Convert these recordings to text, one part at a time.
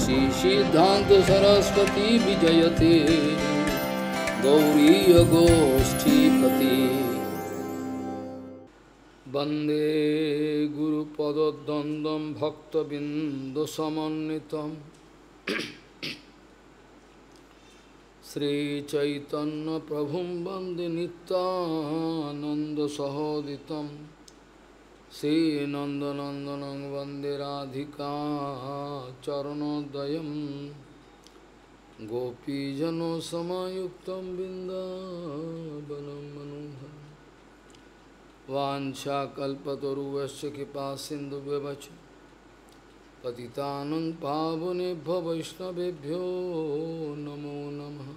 श्री सिद्धांत सरस्वती विजयते गौरीय गोष्ठीपति वंदे गुरुपद्वंदं भक्तबिंदुसमन्वितं श्रीचैतन्य प्रभुं वंदे नित्यानन्दसहोदितं श्रीनन्दनन्दनं वन्दे राधिका चरणोदयं गोपीजनसमायुक्तं बिन्दावनं मनोहरं वाञ्छाकल्पतरुश्च कृपासिन्धुव्यवच पतितानं पावनेभ्यो वैष्णवेभ्यो नमो नमः।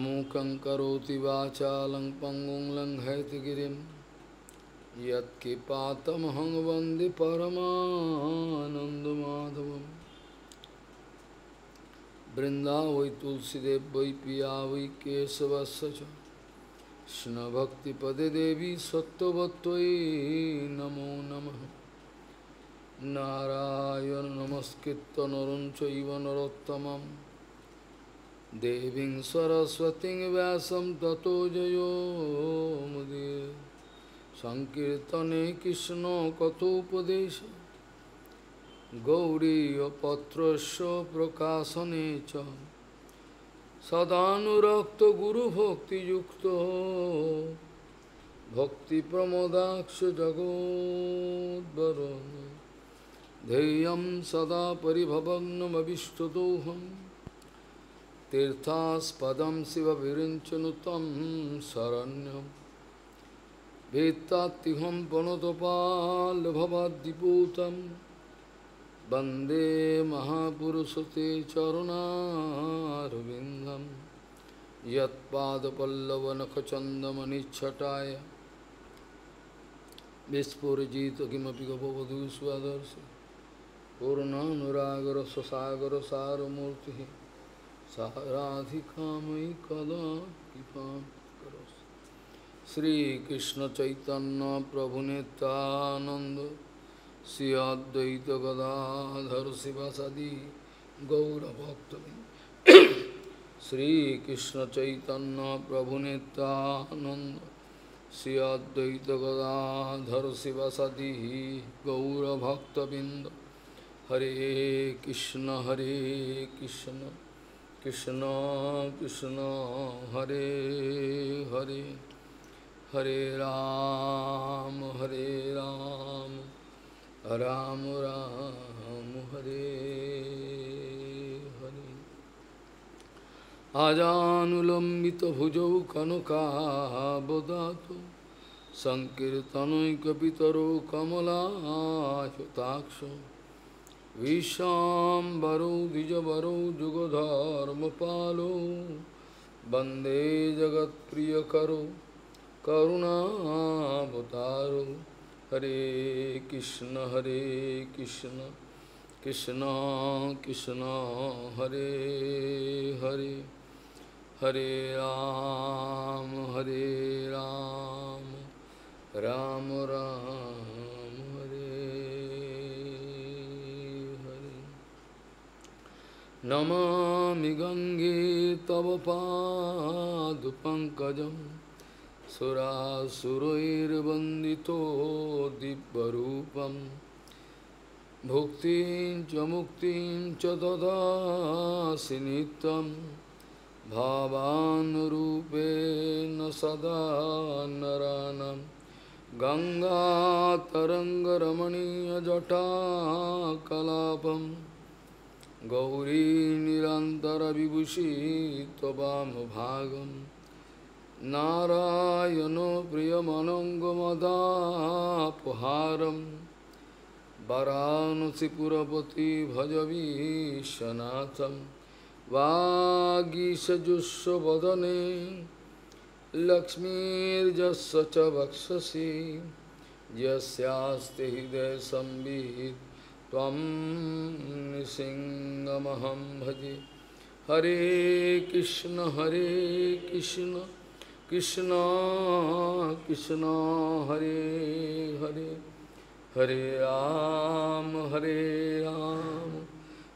मूकं करोति वाचालं पङ्गुं लङ्घयतिगिरिं यत्किपातमहं वन्दे परमानन्दमाधवं। वृन्दावै तुलसीदेव वै पिया वै केशवस्य च कृष्णभक्तिपदे देवी सत्त्ववत्त्वयि नमो नमः। नारायण नमस्कृत्य नरं चैव नरोत्तमं देवीं सरस्वतीं व्यासं ततो जयो मुदीरये। संकीर्तने कृष्ण कथोपदेश गौरीयपत्रस्य प्रकाशने च सदानुरक्त गुरुभक्तियुक्तो भक्तिप्रमोदाक्ष जगोद्वरुन् ध्येयं सदा परिभवग्नमभिष्टदोहं तीर्थास्पदं शिवविरिञ्चनुतं शरण्यं वेत्तात्तिहं प्रणतपालभवाद्दिपूतं वन्दे महापुरुषते चरुणारविन्दं यत्पादपल्लवनखचन्दमनिच्छटाय विस्फुरजित किमपि गपवधू स्वदर्शि पूर्णानुरागरससागरसारमूर्तिः साराधिका मयि कदा कृपां करोतु। श्रीकृष्ण चैतन्य प्रभु नित्यानंद श्री अद्वैत गदाधर शिवासादि गौरभक्तवृंद। श्रीकृष्ण चैतन्य प्रभु नित्यानंद श्री अद्वैत गदाधर शिवासादि गौरभक्तवृंद। हरे कृष्ण कृष्ण कृष्ण हरे हरे हरे राम राम राम हरे हरे। आजानुलंबित भुजौ कनकाबदातु संकीर्तनैकपितरो कमलायुताक्षो विश्वाम्बरो द्विजवरो जुगधर्मपालो वन्दे जगत्प्रियकरो करुणावतारो। हरे कृष्ण कृष्ण कृष्ण हरे हरे हरे राम राम राम हरे हरे। नमामि गंगे तव पादपङ्कजं सुरासुरैर्वन्दितो दिव्यरूपं भुक्तिं च मुक्तिं च ददासि नित्यं भावानुरूपेण सदा नराणां। गङ्गातरङ्गरमणीयजटाकलापं गौरी निरन्तरविभूषी त्ववामभागं नारायणो प्रियमनङ्गमदापहारं वाराणसीपुरपति भजवीशनाथं। वागीशजुष्वदने लक्ष्मीर्यस्य च वक्षसि यस्यास्ति हृदये संवित् त्वं नृसिंहमहं भजे। हरे कृष्ण कृष्ण कृष्ण हरे हरे हरे राम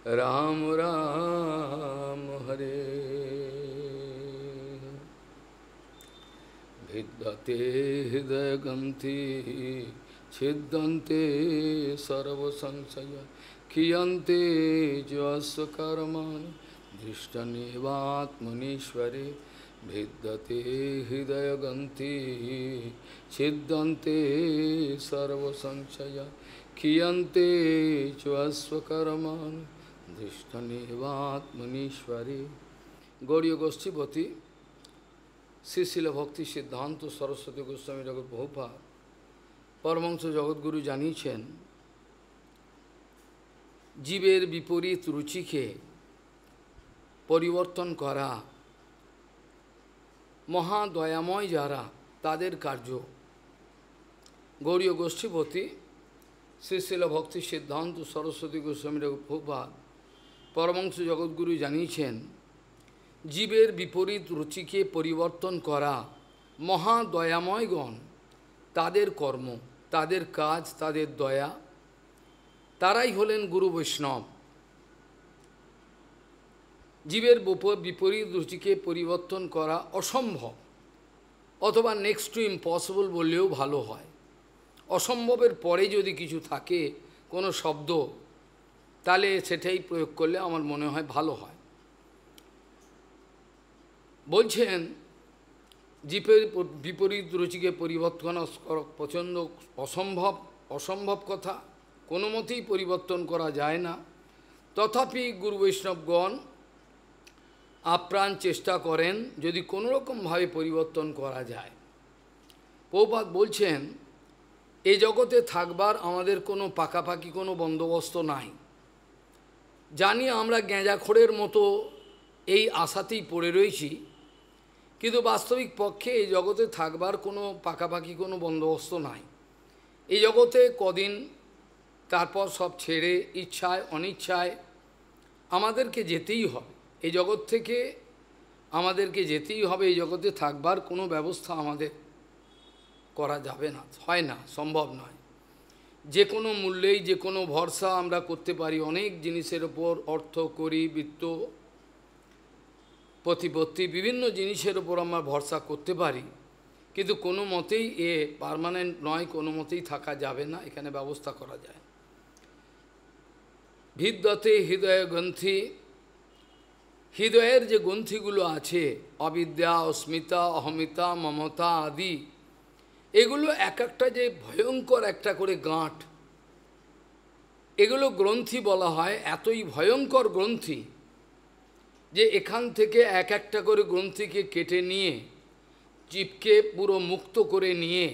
राम राम हरे विद्यते हृदयग्रन्थि छिद्यन्ते सर्वसंशय क्षीयन्ते स्वकर्माणि दृष्टनेवात्मनीश्वरे विद्यते हृदयग्रन्थि छिद्यन्ते सर्वसंशय क्षीयन्ते स्वकर्माणि दृष्टनेवात्मनीश्वरे। गौड़ीय गोष्ठीपति श्री शिल भक्ति सिद्धांत सरस्वती गोस्वामी जगत बहुपाद परमहंस जगद्गुरु জানিয়েছেন জীবের বিপরীত রুচিকে পরিবর্তন করা মহাদয়াময় যারা তাদের কার্য। গৌড়ীয় গোষ্ঠীপতি শ্রী শিল ভক্তি সিদ্ধান্ত সরস্বতী গোস্বামী বহুপাদ পরমহংস জগদ্গুরু জানিয়েছেন জীবের বিপরীত রুচিকে পরিবর্তন করা মহাদয়াময়গণ তাদের কর্ম, তাদের কাজ, তাদের দয়া, তারাই হলেন গুরু বৈষ্ণব। জীবের বিপরীত রুচিকে পরিবর্তন করা অসম্ভব, অথবা নেক্সট টু ইম্পসিবল বললেও ভালো হয়। অসম্ভবের পরে যদি কিছু থাকে কোনো শব্দ, তাহলে সেটাই প্রয়োগ করলে আমার মনে হয় ভালো হয়। বলছেন জীবের বিপরীত রুচিকে পরিবর্তন প্রচণ্ড অসম্ভব কথা, কোনো মতেই পরিবর্তন করা যায় না। তথাপি গুরু বৈষ্ণবগণ আপ্রাণ চেষ্টা করেন যদি কোনো রকমভাবে পরিবর্তন করা যায়। প্রভুপাদ বলছেন এই জগতে থাকবার আমাদের কোনো পাকাপাকি কোনো বন্দোবস্ত নাই। জানি আমরা গেঁজাখোরের মতো এই আশাতেই পড়ে রয়েছি, কিন্তু বাস্তবিক পক্ষে এই জগতে থাকবার কোনো পাকাপাকি কোনো বন্দোবস্ত নাই। এই জগতে কদিন, তারপর সব ছেড়ে ইচ্ছায় অনিচ্ছায় আমাদেরকে যেতেই হবে। এই জগৎ থেকে আমাদেরকে যেতেই হবে। এই জগতে থাকবার কোনো ব্যবস্থা আমাদের করা যাবে না, হয় না, সম্ভব নয়। যে কোনো মূল্যেই যে কোনো ভরসা আমরা করতে পারি, অনেক জিনিসের ওপর, অর্থ, করি, বৃত্ত, প্রতিপত্তি, বিভিন্ন জিনিসের ওপর আমরা ভরসা করতে পারি, কিন্তু কোনো মতেই পার্মানেন্ট নয়, কোনো মতেই থাকা যাবে না, এখানে ব্যবস্থা করা যায়। ভিদ্যতে হৃদয় গ্রন্থি, হৃদয়ের যে গ্রন্থিগুলো আছে, অবিদ্যা, অস্মিতা, অহমিতা, মমতা আদি, এগুলো এক একটা যে ভয়ঙ্কর একটা করে গাঁট, এগুলো গ্রন্থি বলা হয়। এতই ভয়ঙ্কর গ্রন্থি যে এখান থেকে এক একটা করে গ্রন্থিকে কেটে নিয়ে, জীবকে পুরো মুক্ত করে নিয়ে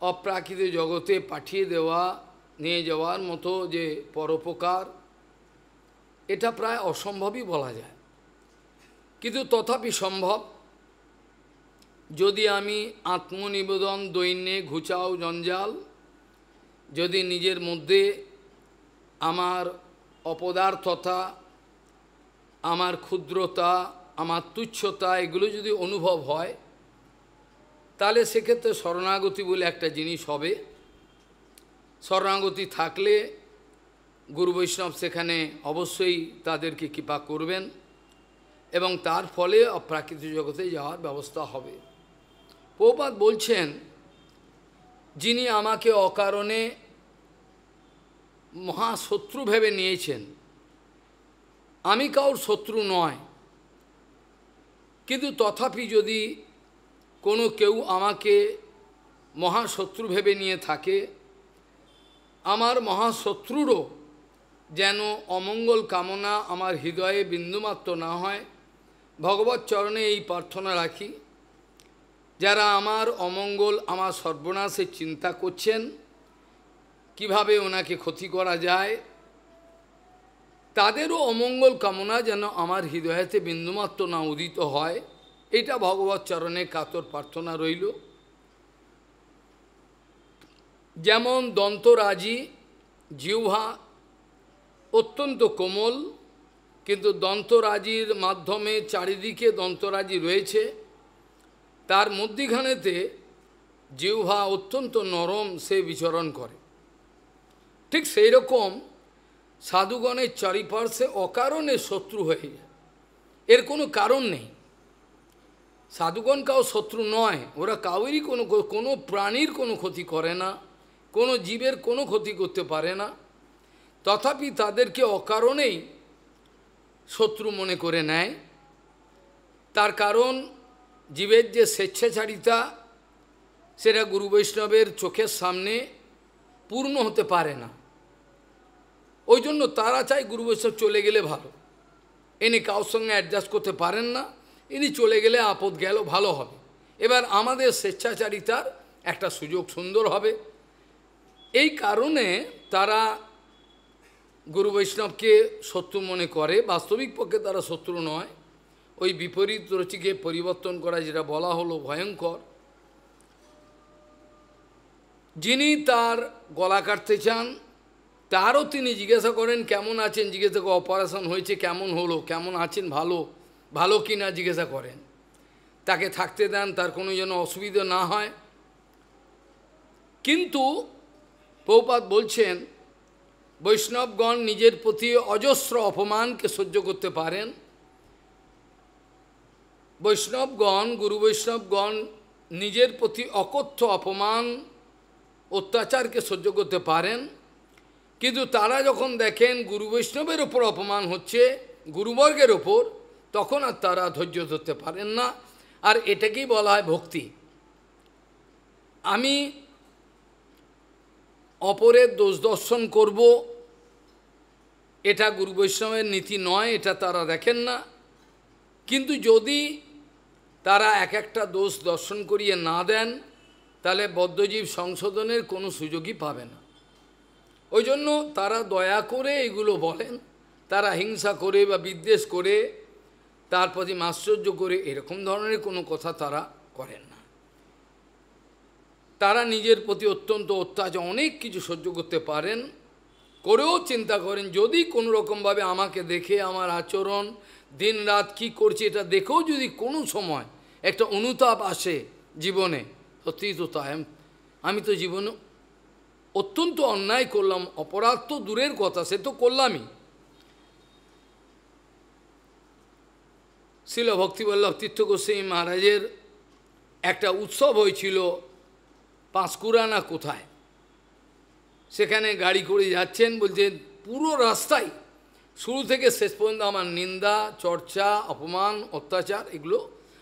অপ্রাকৃত জগতে পাঠিয়ে দেওয়া, নিয়ে যাওয়ার মতো যে পরোপকার, এটা প্রায় অসম্ভবই বলা যায়। কিন্তু তথাপি সম্ভব, যদি আমি আত্মনিবেদন, দৈন্যে ঘুচাও জঞ্জাল, যদি নিজের মধ্যে আমার অপদার্থতা, আমার ক্ষুদ্রতা, আমার তুচ্ছতা, এগুলো যদি অনুভব হয়, তাহলে সেক্ষেত্রে শরণাগতি বলে একটা জিনিস হবে। শরণাগতি থাকলে গুরু বৈষ্ণব সেখানে অবশ্যই তাদেরকে কৃপা করবেন এবং তার ফলে অপ্রাকৃতিক জগতে যাওয়ার ব্যবস্থা হবে। প্রভুপাদ বলছেন যিনি আমাকে অকারণে মহাশত্রু ভেবে নিয়েছেন, আমি কাউর শত্রু নয়, কিন্তু তথাপি যদি কোনো কেউ আমাকে মহাশত্রু ভেবে নিয়ে থাকে, আমার মহাশত্রুরও যেন অমঙ্গল কামনা আমার হৃদয়ে বিন্দুমাত্র না হয়, ভগবৎ চরণে এই প্রার্থনা রাখি। যারা আমার অমঙ্গল, আমার সর্বনাশের চিন্তা করছেন, কিভাবে ওনাকে ক্ষতি করা যায়, তাদেরও অমঙ্গল কামনা যেন আমার হৃদয়েতে বিন্দুমাত্র না উদিত হয়, এটা ভগবৎ চরণে কাতর প্রার্থনা রইল। যেমন দন্তরাজি, জিহ্বা অত্যন্ত কোমল, কিন্তু দন্তরাজির মাধ্যমে চারিদিকে দন্তরাজি রয়েছে, তার মধ্যিখানেতে জিহ্বা অত্যন্ত নরম, সে বিচরণ করে। ঠিক সেই রকম সাধুগণের চারিপার্শ্বে অকারণে শত্রু হয়ে যায়, এর কোনো কারণ নেই। সাধুগণ কাউ শত্রু নয়, ওরা কাউরই কোনো প্রাণীর কোনো ক্ষতি করে না, কোনো জীবের কোনো ক্ষতি করতে পারে না, তথাপি তাদেরকে অকারণেই শত্রু মনে করে নেয়। তার কারণ জীবের যে স্বেচ্ছাচারিতা সেটা গুরু বৈষ্ণবের চোখের সামনে পূর্ণ হতে পারে না। ওই জন্য তারা চায় গুরু বৈষ্ণব চলে গেলে ভালো, ইনি কারোর সঙ্গে অ্যাডজাস্ট করতে পারেন না, ইনি চলে গেলে আপদ গেল ভালো হবে, এবার আমাদের স্বেচ্ছাচারিতার একটা সুযোগ সুন্দর হবে। এই কারণে তারা গুরু বৈষ্ণবকে শত্রু মনে করে। বাস্তবিক পক্ষে তারা শত্রু নয়, ওই বিপরীত রুচিকে পরিবর্তন করা যেটা বলা হলো ভয়ঙ্কর। যিনি তার গলা কাটতে চান তারও তিনি জিজ্ঞাসা করেন কেমন আছেন, জিজ্ঞাসা করে অপারেশন হয়েছে কেমন হলো, কেমন আছেন, ভালো ভালো কি না জিজ্ঞাসা করেন, তাকে থাকতে দেন, তার কোনো যেন অসুবিধা না হয়। কিন্তু প্রভুপাদ বলছেন বৈষ্ণবগণ নিজের প্রতি অজস্র অপমানকে সহ্য করতে পারেন। বৈষ্ণবগণ, গুরু বৈষ্ণবগণ নিজের প্রতি অকথ্য অপমান অত্যাচারকে সহ্য করতে পারেন, কিন্তু তারা যখন দেখেন গুরু বৈষ্ণবের ওপর অপমান হচ্ছে, গুরুবর্গের ওপর, তখন আর তারা ধৈর্য ধরতে পারেন না। আর এটাকেই বলা হয় ভক্তি। আমি অপরের দোষ দর্শন করব, এটা গুরু বৈষ্ণবের নীতি নয়, এটা তারা দেখেন না। কিন্তু যদি তারা এক একটা দোষ দর্শন করিয়ে না দেন, তাহলে বদ্ধজীব সংশোধনের কোনো সুযোগই পাবে না। ওই জন্য তারা দয়া করে এগুলো বলেন, তারা হিংসা করে বা বিদ্বেষ করে তার প্রতি আশ্চর্য করে এরকম ধরনের কোনো কথা তারা করেন না। তারা নিজের প্রতি অত্যন্ত অত্যাচার অনেক কিছু সহ্য করতে পারেন, করেও চিন্তা করেন যদি কোনো রকমভাবে আমাকে দেখে আমার আচরণ দিন রাত কী করছে এটা দেখেও যদি কোনো সময় একটা অনুতাপ আসে জীবনে, সত্যিই তো তাই, আমি তো জীবনে অত্যন্ত অন্যায় করলাম, অপরাধ তো দূরের কথা, সে তো করলামই। শ্রীল ভক্তিবল্লভ তীর্থ গোস্বামী মহারাজের একটা উৎসব হয়েছিল পাঁশকুড়া না কোথায়, সেখানে গাড়ি করে যাচ্ছেন, বলছেন পুরো রাস্তায় শুরু থেকে শেষ পর্যন্ত আমার নিন্দা, চর্চা, অপমান, অত্যাচার, এগুলো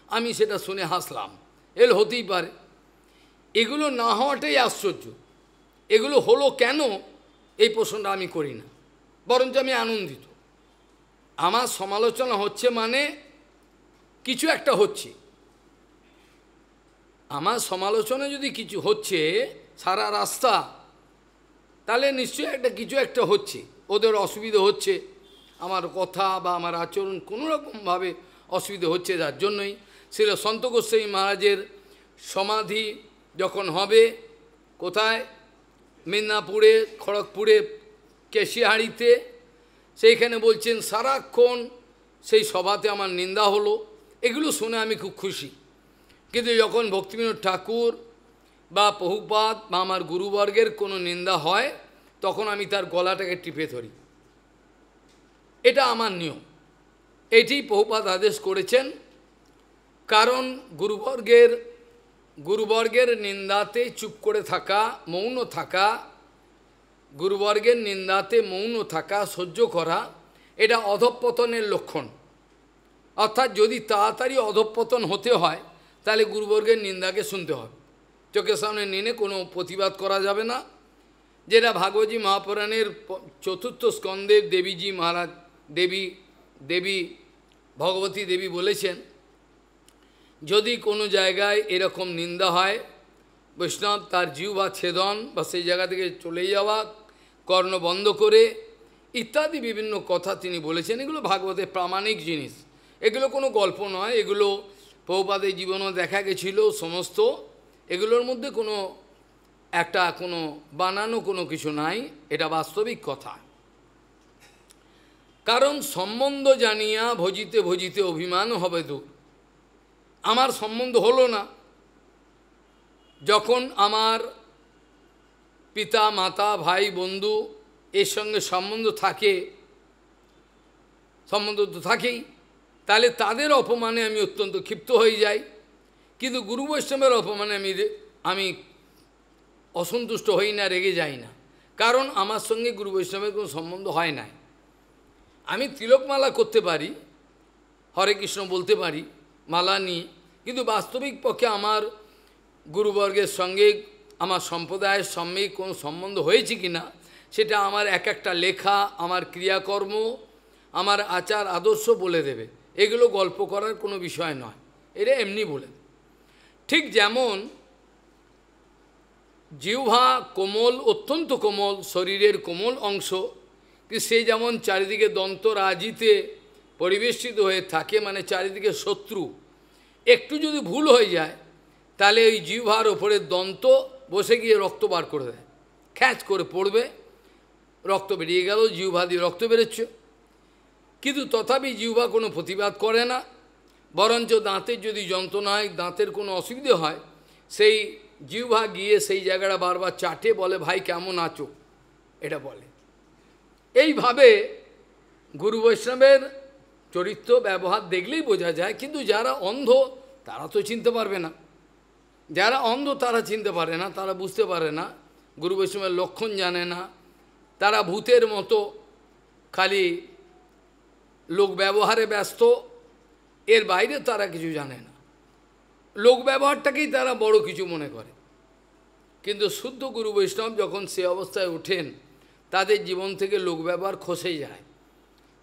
আমি সেটা শুনে হাসলাম। এর হতেই পারে, এগুলো না হওয়াটাই আশ্চর্য। এগুলো হলো কেন এই প্রশ্নটা আমি করি না, বরঞ্চ আমি আনন্দিত। আমার সমালোচনা হচ্ছে মানে কিছু একটা হচ্ছে, আমার সমালোচনা যদি কিছু হচ্ছে সারা রাস্তা, তাহলে নিশ্চয়ই একটা কিছু একটা হচ্ছে, ওদের অসুবিধা হচ্ছে, আমার কথা বা আমার আচরণ কোনো রকমভাবে অসুবিধা হচ্ছে, যার জন্যই শ্রীল সন্ত গোস্বামী মহারাজের সমাধি যখন হবে কোথায়, মেদিনীপুরে, খড়গপুরে, কেশিয়াহাড়িতে, সেইখানে বলছেন সারাক্ষণ সেই সভাতে আমার নিন্দা হলো। এগুলো শুনে আমি খুব খুশি, কিন্তু যখন ভক্তিবিনোদ ঠাকুর বা প্রভুপাদ বা আমার গুরুবর্গের কোনো নিন্দা হয় তখন আমি তার গলাটাকে টিপে ধরি, এটা আমার নিয়ম। এটি প্রভুপাদ আদেশ করেছেন, কারণ গুরুবর্গের নিন্দাতে চুপ করে থাকা, মৌন থাকা, গুরুবর্গের নিন্দাতে মৌন থাকা, সহ্য করা, এটা অধঃপতনের লক্ষণ। অর্থাৎ যদি তাড়াতাড়ি অধঃপতন হতে হয় তাহলে গুরুবর্গের নিন্দাকে শুনতে হবে, চোখের সামনে নিয়ে কোনো প্রতিবাদ করা যাবে না। যেটা ভাগবতী মহাপুরাণের 4th স্কন্ধে দেবীজি মহারাজ, দেবী ভগবতী দেবী বলেছেন, যদি কোনো জায়গায় এরকম নিন্দা হয়, বৈষ্ণব তার জিহ্বা ছেদন বা সেই জায়গা থেকে চলে যাওয়া, কর্ণ বন্ধ করে ইত্যাদি বিভিন্ন কথা তিনি বলেছেন। এগুলো ভাগবতের প্রামাণিক জিনিস, এগুলো কোনো গল্প নয়, এগুলো প্রভুপাদের জীবনেও দেখা গেছিল সমস্ত। এগুলোর মধ্যে কোনো বানানো কোনো কিছু নাই, এটা বাস্তবিক কথা। কারণ সম্বন্ধ জানিয়া ভজিতে ভজিতে অভিমান হবে দূর। আমার সম্বন্ধ হলো না, যখন আমার পিতা মাতা ভাই বন্ধু এর সঙ্গে সম্বন্ধ থাকে, সম্বন্ধ তো থাকেই, তাহলে তাদের অপমানে আমি অত্যন্ত ক্ষিপ্ত হয়ে যাই। কিন্তু গুরু বৈষ্ণবের অপমানে আমি অসন্তুষ্ট হই না, রেগে যাই না, কারণ আমার সঙ্গে গুরু বৈষ্ণবের কোনো সম্বন্ধ হয় না। আমি তিলকমালা করতে পারি, হরে কৃষ্ণ বলতে পারি মালা নিয়ে, কিন্তু বাস্তবিক পক্ষে আমার গুরুবর্গের সঙ্গে আমার সম্প্রদায়ের সঙ্গে কোনো সম্বন্ধ হয়েছে কি না, সেটা আমার এক একটা লেখা, আমার ক্রিয়াকর্ম, আমার আচার আদর্শ বলে দেবে। এগুলো গল্প করার কোনো বিষয় নয়, এটা এমনি বলে দেবে। ঠিক যেমন জিহ্বা কোমল, অত্যন্ত কোমল, শরীরের কোমল অংশ, কি সে যেমন চারিদিকে দন্তরাজিতে পরিবেষ্টিত হয়ে থাকে, মানে চারিদিকে শত্রু, একটু যদি ভুল হয়ে যায় তাহলে ওই জিহ্বার ওপরে দন্ত বসে গিয়ে রক্ত বার করে দেয়, খ্যাঁচ করে পড়বে, রক্ত বেরিয়ে গেল, জিহ্বা দিয়ে রক্ত বেরোচ্ছে। কিন্তু তথাপি জিহ্বা কোনো প্রতিবাদ করে না, বরঞ্চ দাঁতের যদি যন্ত্রণা হয়, দাঁতের কোনো অসুবিধে হয়, সেই জিহ্বা গিয়ে সেই জায়গাটা বারবার চাটে, বলে ভাই কেমন আছো, এটা বলে। এইভাবে গুরু বৈষ্ণবের চরিত্র ব্যবহার দেখলেই বোঝা যায়। কিন্তু যারা অন্ধ তারা তো চিনতে পারবে না, যারা অন্ধ তারা চিনতে পারে না, তারা বুঝতে পারে না, গুরু বৈষ্ণবের লক্ষণ জানে না, তারা ভূতের মতো খালি লোক ব্যবহারে ব্যস্ত, এর বাইরে তারা কিছু জানে না, লোক ব্যবহারটাকেই তারা বড় কিছু মনে করে। কিন্তু শুদ্ধ গুরু বৈষ্ণব যখন সে অবস্থায় ওঠেন, তাদের জীবন থেকে লোক ব্যবহার খসে যায়,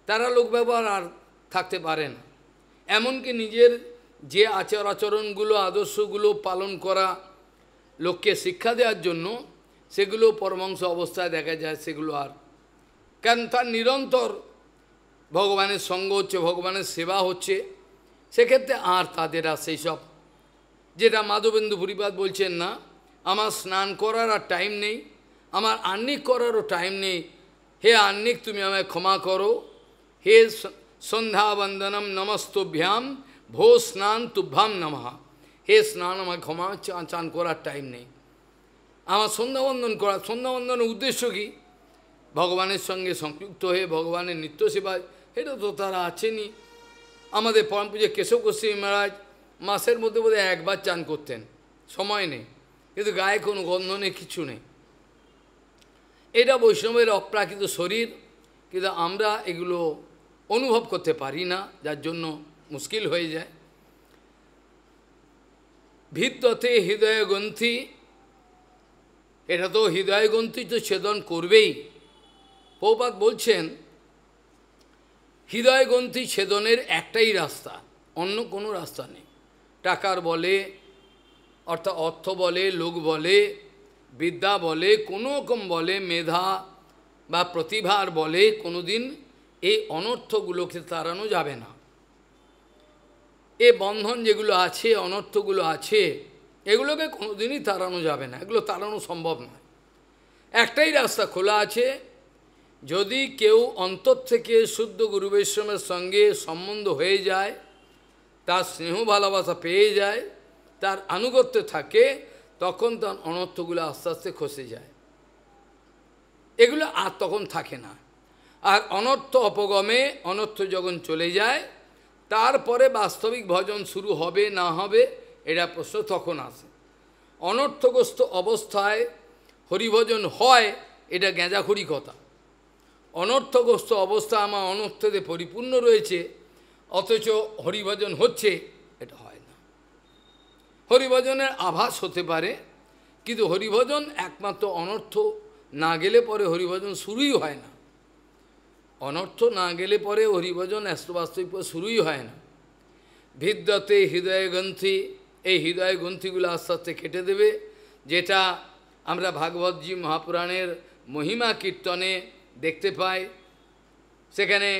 তারা লোক ব্যবহার আর থাকতে পারে না। এমনকি নিজের যে আচার আচরণগুলো, আদর্শগুলো পালন করা লোককে শিক্ষা দেওয়ার জন্য, সেগুলো পরমাংশ অবস্থায় দেখা যায়, সেগুলো আর, কারণ তার নিরন্তর ভগবানের সঙ্গ হচ্ছে, ভগবানের সেবা হচ্ছে, সেক্ষেত্রে আর তাদের আর সেই সব, যেটা মাধবেন্দু পুরীপাদ বলছেন না, আমার স্নান করার আর টাইম নেই, আমার আহ্নিক করারও টাইম নেই, হে আহ্নিক তুমি আমায় ক্ষমা করো, হে সন্ধ্যা বন্দনম নমস্তভ্যাম ভো স্নান তুভ্যাম নমঃ, হে স্নান আমায় ক্ষমা, চান করার টাইম নেই, আমার সন্ধ্যাবন্দন করা। সন্ধ্যাবন্দনের উদ্দেশ্য কি? ভগবানের সঙ্গে সংযুক্ত হয়ে ভগবানের নিত্য সেবায়, এটা তো তারা আছেনই। আমাদের পরম পূজ্য কেশব গোস্বামী মহারাজ মাসের মধ্যে বোধহয় একবার চান করতেন, সময় নেই, কিন্তু গায়ে কোনো গন্ধ নেই, কিছু নেই। এটা বৈষ্ণবের অপ্রাকৃত শরীর, কিন্তু আমরা এগুলো অনুভব করতে পারি না, যার জন্য মুশকিল হয়ে যায়। ভিদ্যতে হৃদয়গ্রন্থি, এটা তো হৃদয়গ্রন্থি তো ছেদন করবেই। প্রভুপাদ বলছেন হৃদয়গ্রন্থি ছেদনের একটাই রাস্তা, অন্য কোনো রাস্তা নেই। টাকার বলে, অর্থাৎ অর্থ বলে, লোক বলে, বিদ্যা বলে, কোনো রকম বলে, মেধা বা প্রতিভার বলে, কোনোদিন এই অনর্থগুলোকে তাড়ানো যাবে না। এ বন্ধন যেগুলো আছে, অনর্থগুলো আছে, এগুলোকে কোনোদিনই তাড়ানো যাবে না, এগুলো তাড়ানো সম্ভব নয়। একটাই রাস্তা খোলা আছে, যদি কেউ অন্তর থেকে শুদ্ধ গুরু বৈষ্ণবের সঙ্গে সম্বন্ধ হয়ে যায়, তার স্নেহ ভালোবাসা পেয়ে যায়, তার আনুগত্য থাকে, তখন তার অনর্থগুলো আস্তে আস্তে খসে যায়, এগুলো আর তখন থাকে না। আর অনর্থ অপগমে, অনর্থ যখন চলে যায়, তারপরে বাস্তবিক ভজন শুরু হবে না হবে এটা প্রশ্ন তখন আসে। অনর্থগ্রস্ত অবস্থায় হরিভজন হয়, এটা গেঁজাখড়ি কথা। অনর্থগ্রস্ত অবস্থা আমার অনর্থতে পরিপূর্ণ রয়েছে, অথচ হরিভজন হচ্ছে, এটা হয় না। হরিভজনের আভাস হতে পারে, কিন্তু হরিভজন একমাত্র অনর্থ না গেলে পরে হরিভজন শুরুই হয় না। অনর্থ না গেলে পরে হরিভজন বাস্তবিক শুরুই হয় না। ভিদ্যতে হৃদয়গ্রন্থি, এই হৃদয়গ্রন্থিগুলো আস্তে আস্তে কেটে দেবে, যেটা আমরা ভাগবতজি মহাপুরাণের মহিমা কীর্তনে দেখতে পাই। সেখানে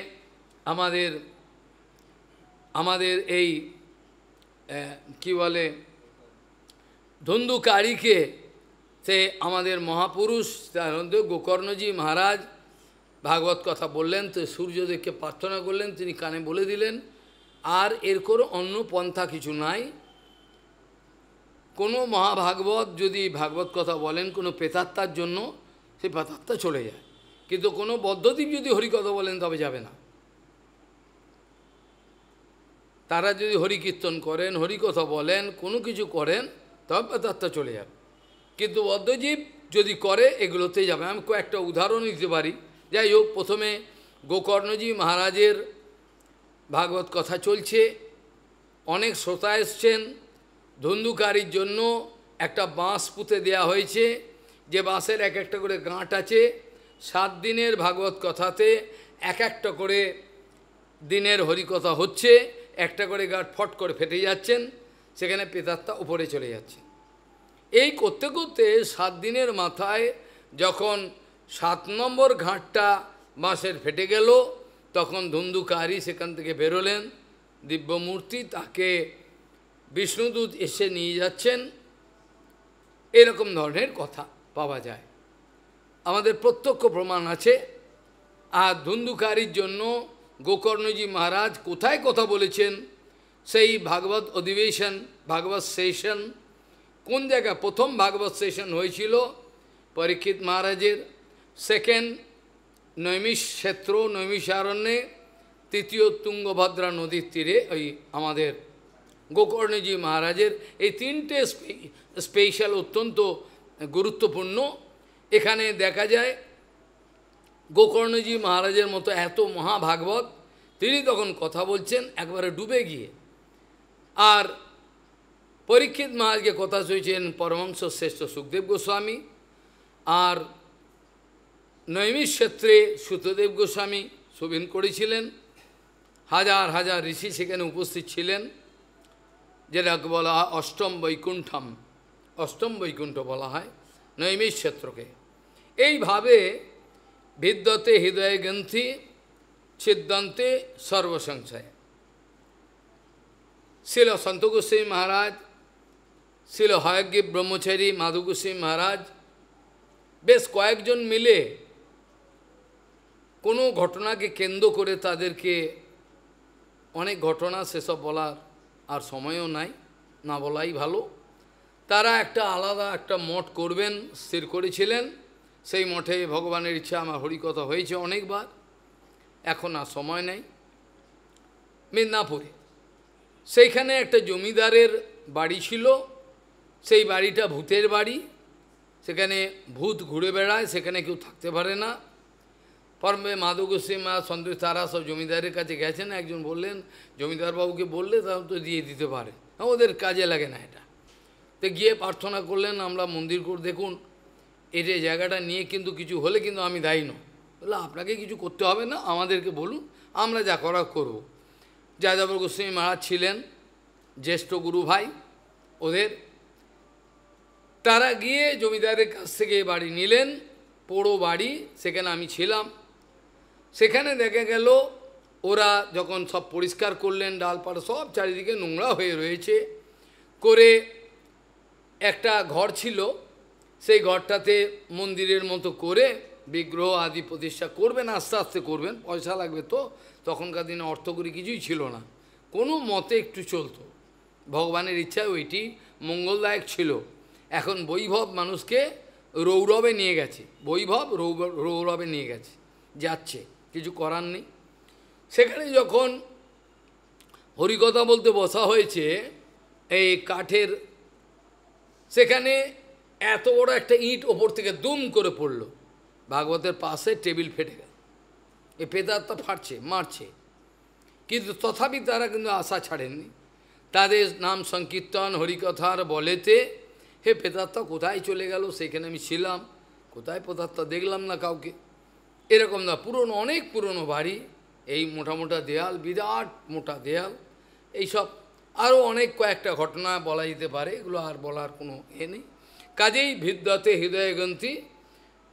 আমাদের এই কি বলে ধন্দুকারীকে, সে আমাদের মহাপুরুষ তার মধ্যে গোকর্ণজি মহারাজ ভাগবত কথা বললেন, তো সূর্যদেবকে প্রার্থনা করলেন, তিনি কানে বলে দিলেন, আর এর কোনো অন্য পন্থা কিছু নাই। কোনো মহাভাগবত যদি ভাগবত কথা বলেন কোনো প্রেতাত্মার জন্য, সেই প্রেতাত্মা চলে যায়, কিন্তু কোনো বদ্ধদ্বীপ যদি হরিকথা বলেন তবে যাবে না। তারা যদি হরিকীর্তন করেন, হরিকথা বলেন, কোনো কিছু করেন, তবে পেতাত্মা চলে যাবে। কিন্তু বদ্ধজীব যদি করে এগুলোতেই যাবে। আমি কয়েকটা উদাহরণ দিতে পারি। যাই হোক, প্রথমে গোকর্ণজি মহারাজের ভাগবত কথা চলছে, অনেক শ্রোতা এসছেন, ধুন্ধুকারির জন্য একটা বাঁশ পুঁতে দেওয়া হয়েছে, যে বাঁশের এক একটা করে গাঁট আছে। 7 দিনের ভাগবত কথাতে এক একটা করে দিনের হরিকথা হচ্ছে, একটা করে গাঁট ফট করে ফেটে যাচ্ছেন, সেখানে প্রেতাত্মা উপরে চলে যাচ্ছে। এই করতে করতে 7 দিনের মাথায় যখন 7 নম্বর ঘাটটা বাঁশের ফেটে গেল, তখন ধুন্ধুকারী সেখান থেকে বেরোলেন, দিব্যমূর্তি, তাকে বিষ্ণুদূত এসে নিয়ে যাচ্ছেন। এরকম ধরনের কথা পাওয়া যায়, আমাদের প্রত্যক্ষ প্রমাণ আছে। আর ধুন্ধুকারীর জন্য গোকর্ণজি মহারাজ কোথায় কথা বলেছেন, সেই ভাগবত অধিবেশন, ভাগবত সেশন, কোন জায়গায় প্রথম ভাগবত সেশন হয়েছিল পরীক্ষিত মহারাজের, সেকেন্ড নৈমিষক্ষেত্র, নৈমিষারণ্যে, তৃতীয় তুঙ্গভদ্রা নদীর তীরে, ওই আমাদের গোকর্ণজি মহারাজের। এই 3টে স্পেশাল অত্যন্ত গুরুত্বপূর্ণ। এখানে দেখা যায় গোকর্ণজি মহারাজের মতো এত মহাভাগবত, তিনি তখন কথা বলছেন একবারে ডুবে গিয়ে। আর পরীক্ষিত মহারাজকে কথা শুনেছেন পরমহংস শ্রেষ্ঠ সুখদেব গোস্বামী, আর নৈমিষক্ষেত্রে সুতদেব গোস্বামী শোভন করেছিলেন। হাজার হাজার ঋষি সেখানে উপস্থিত ছিলেন, যেটাকে বলা হয় অষ্টম বৈকুণ্ঠম, অষ্টম বৈকুণ্ঠ বলা হয় নৈমিষক্ষেত্রকে। এইভাবে বিদ্যতে হৃদয়ে গ্রন্থি ছিদ্যন্তে সর্বসংশয়। শিল সন্ত গোস্বামী মহারাজ, শিল হয়গ্রীব ব্রহ্মচারী, মাধু গোস্বামী মহারাজ, বেশ কয়েকজন মিলে কোনো ঘটনাকে কেন্দ্র করে তাদেরকে, অনেক ঘটনা সেসব বলার আর সময়ও নাই, না বলাই ভালো, তারা একটা আলাদা একটা মঠ করবেন স্থির করেছিলেন। সেই মঠে ভগবানের ইচ্ছা আমার হরিকথা হয়েছে অনেকবার, এখন আর সময় নেই। মেদিনীপুরে সেইখানে একটা জমিদারের বাড়ি ছিল, সেই বাড়িটা ভূতের বাড়ি, সেখানে ভূত ঘুরে বেড়ায়, সেখানে কেউ থাকতে পারে না। পরমে মাধব গোস্বামী মা সন্তোষ তারা সব জমিদারের কাছে গেছেন, একজন বললেন জমিদারবাবুকে বললে তারা তো দিয়ে দিতে পারে, ওদের কাজে লাগে না এটা। তো গিয়ে প্রার্থনা করলেন, আমরা মন্দির করে দেখুন, এই যে জায়গাটা নিয়ে কিন্তু কিছু হলে কিন্তু আমি দায়ী নই। বললো আপনাকে কিছু করতে হবে না, আমাদেরকে বলুন, আমরা যা করা করব। যাযাবর গোস্বামী মহারাজ ছিলেন জ্যেষ্ঠ গুরু ভাই ওদের, তারা গিয়ে জমিদারের কাছ থেকে বাড়ি নিলেন, পোড়ো বাড়ি, সেখানে আমি ছিলাম। সেখানে দেখা গেল ওরা যখন সব পরিষ্কার করলেন, ডালপালা সব চারিদিকে নোংরা হয়ে রয়েছে, করে একটা ঘর ছিল, সেই ঘরটাতে মন্দিরের মতো করে বিগ্রহ আদি প্রতিষ্ঠা করবেন, আস্তে আস্তে করবেন, পয়সা লাগবে তো, তখনকার দিনে অর্থকরী কিছুই ছিল না, কোনো মতে একটু চলতো, ভগবানের ইচ্ছায় ওইটি মঙ্গলদায়ক ছিল। এখন বৈভব মানুষকে রৌরবে নিয়ে গেছে, বৈভব রৌরবে নিয়ে গেছে, যাচ্ছে, কিছু করার নেই। সেখানে যখন হরিকথা বলতে বসা হয়েছে, এই কাঠের, সেখানে এত বড় একটা ইঁট ওপর থেকে দুম করে পড়ল, ভাগবতের পাশে টেবিল ফেটে গেল, এই প্রেতাত্মা ফাটছে, মারছে, কিন্তু তথাপি তারা কিন্তু আশা ছাড়েননি। তাদের নাম সংকীর্তন হরিকথার বলেতে হে প্রেতাত্মা কোথায় চলে গেল, সেখানে আমি ছিলাম, কোথায় প্রেতাত্মা দেখলাম না কাউকে। এরকম না, পুরনো, অনেক পুরনো বাড়ি, এই মোটা মোটা দেয়াল, বিরাট মোটা দেয়াল, এইসব আরও অনেক কয়েকটা ঘটনা বলা যেতে পারে, এগুলো আর বলার কোনো এ নেই। কাজেই ভিদ্যতে হৃদয়গ্রন্থি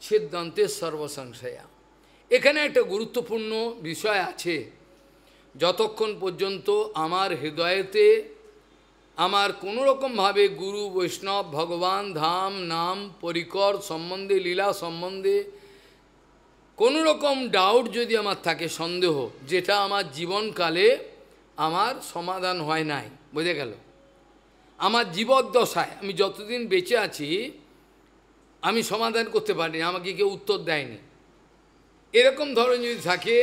ছিদ্যন্তে সর্বসংশয়া। এখানে একটা গুরুত্বপূর্ণ বিষয় আছে, যতক্ষণ পর্যন্ত আমার হৃদয়েতে আমার কোনো রকমভাবে গুরু বৈষ্ণব ভগবান ধাম নাম পরিকর সম্বন্ধে, লীলা সম্বন্ধে কোনো রকম ডাউট যদি আমার থাকে, সন্দেহ, যেটা আমার জীবনকালে আমার সমাধান হয় নাই, বুঝে গেল, আমার জীবদ্দশায় আমি যতদিন বেঁচে আছি আমি সমাধান করতে পারিনি, আমাকে কেউ উত্তর দেয়নি, এরকম ধরনের যদি থাকে,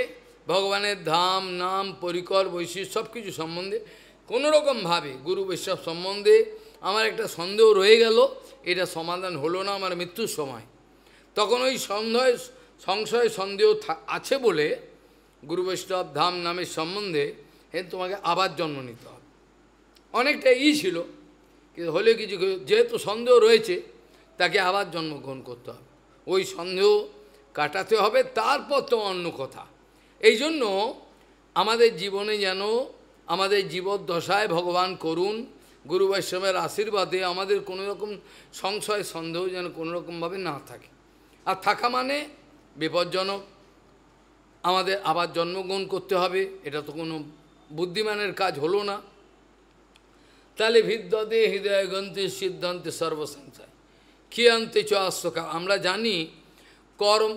ভগবানের ধাম, নাম, পরিকর, বৈশিষ্ট্য সব কিছু সম্বন্ধে কোনোরকমভাবে গুরু বৈষ্ণব সম্বন্ধে আমার একটা সন্দেহ রয়ে গেল, এটা সমাধান হলো না আমার মৃত্যুর সময়, তখন ওই সংশয় সন্দেহ আছে বলে গুরু বৈষ্ণব ধাম নামের সম্বন্ধে তোমাকে আবার জন্ম নিতে হবে। অনেকটা ছিল, কিন্তু হলে কিছু যেহেতু সন্দেহ রয়েছে, তাকে আবার জন্মগ্রহণ করতে হবে, ওই সন্দেহ কাটাতে হবে, তারপর তো অন্য কথা। এই জন্য আমাদের জীবনে যেন আমাদের জীবদ্দশায় ভগবান করুন, গুরু বৈষ্ণবের আশীর্বাদে আমাদের কোনো রকম সংশয় সন্দেহ যেন কোনোরকমভাবে না থাকে। আর থাকা মানে বিপজ্জনক, আমাদের আবার জন্মগ্রহণ করতে হবে, এটা তো কোনো বুদ্ধিমানের কাজ হলো না। তাহলে ভিদ্যতে হৃদয় গ্রন্থে সিদ্ধান্তে সর্বসংশয় ক্ষিয়ন্তে চ আশ্বকা। আমরা জানি কর্ম,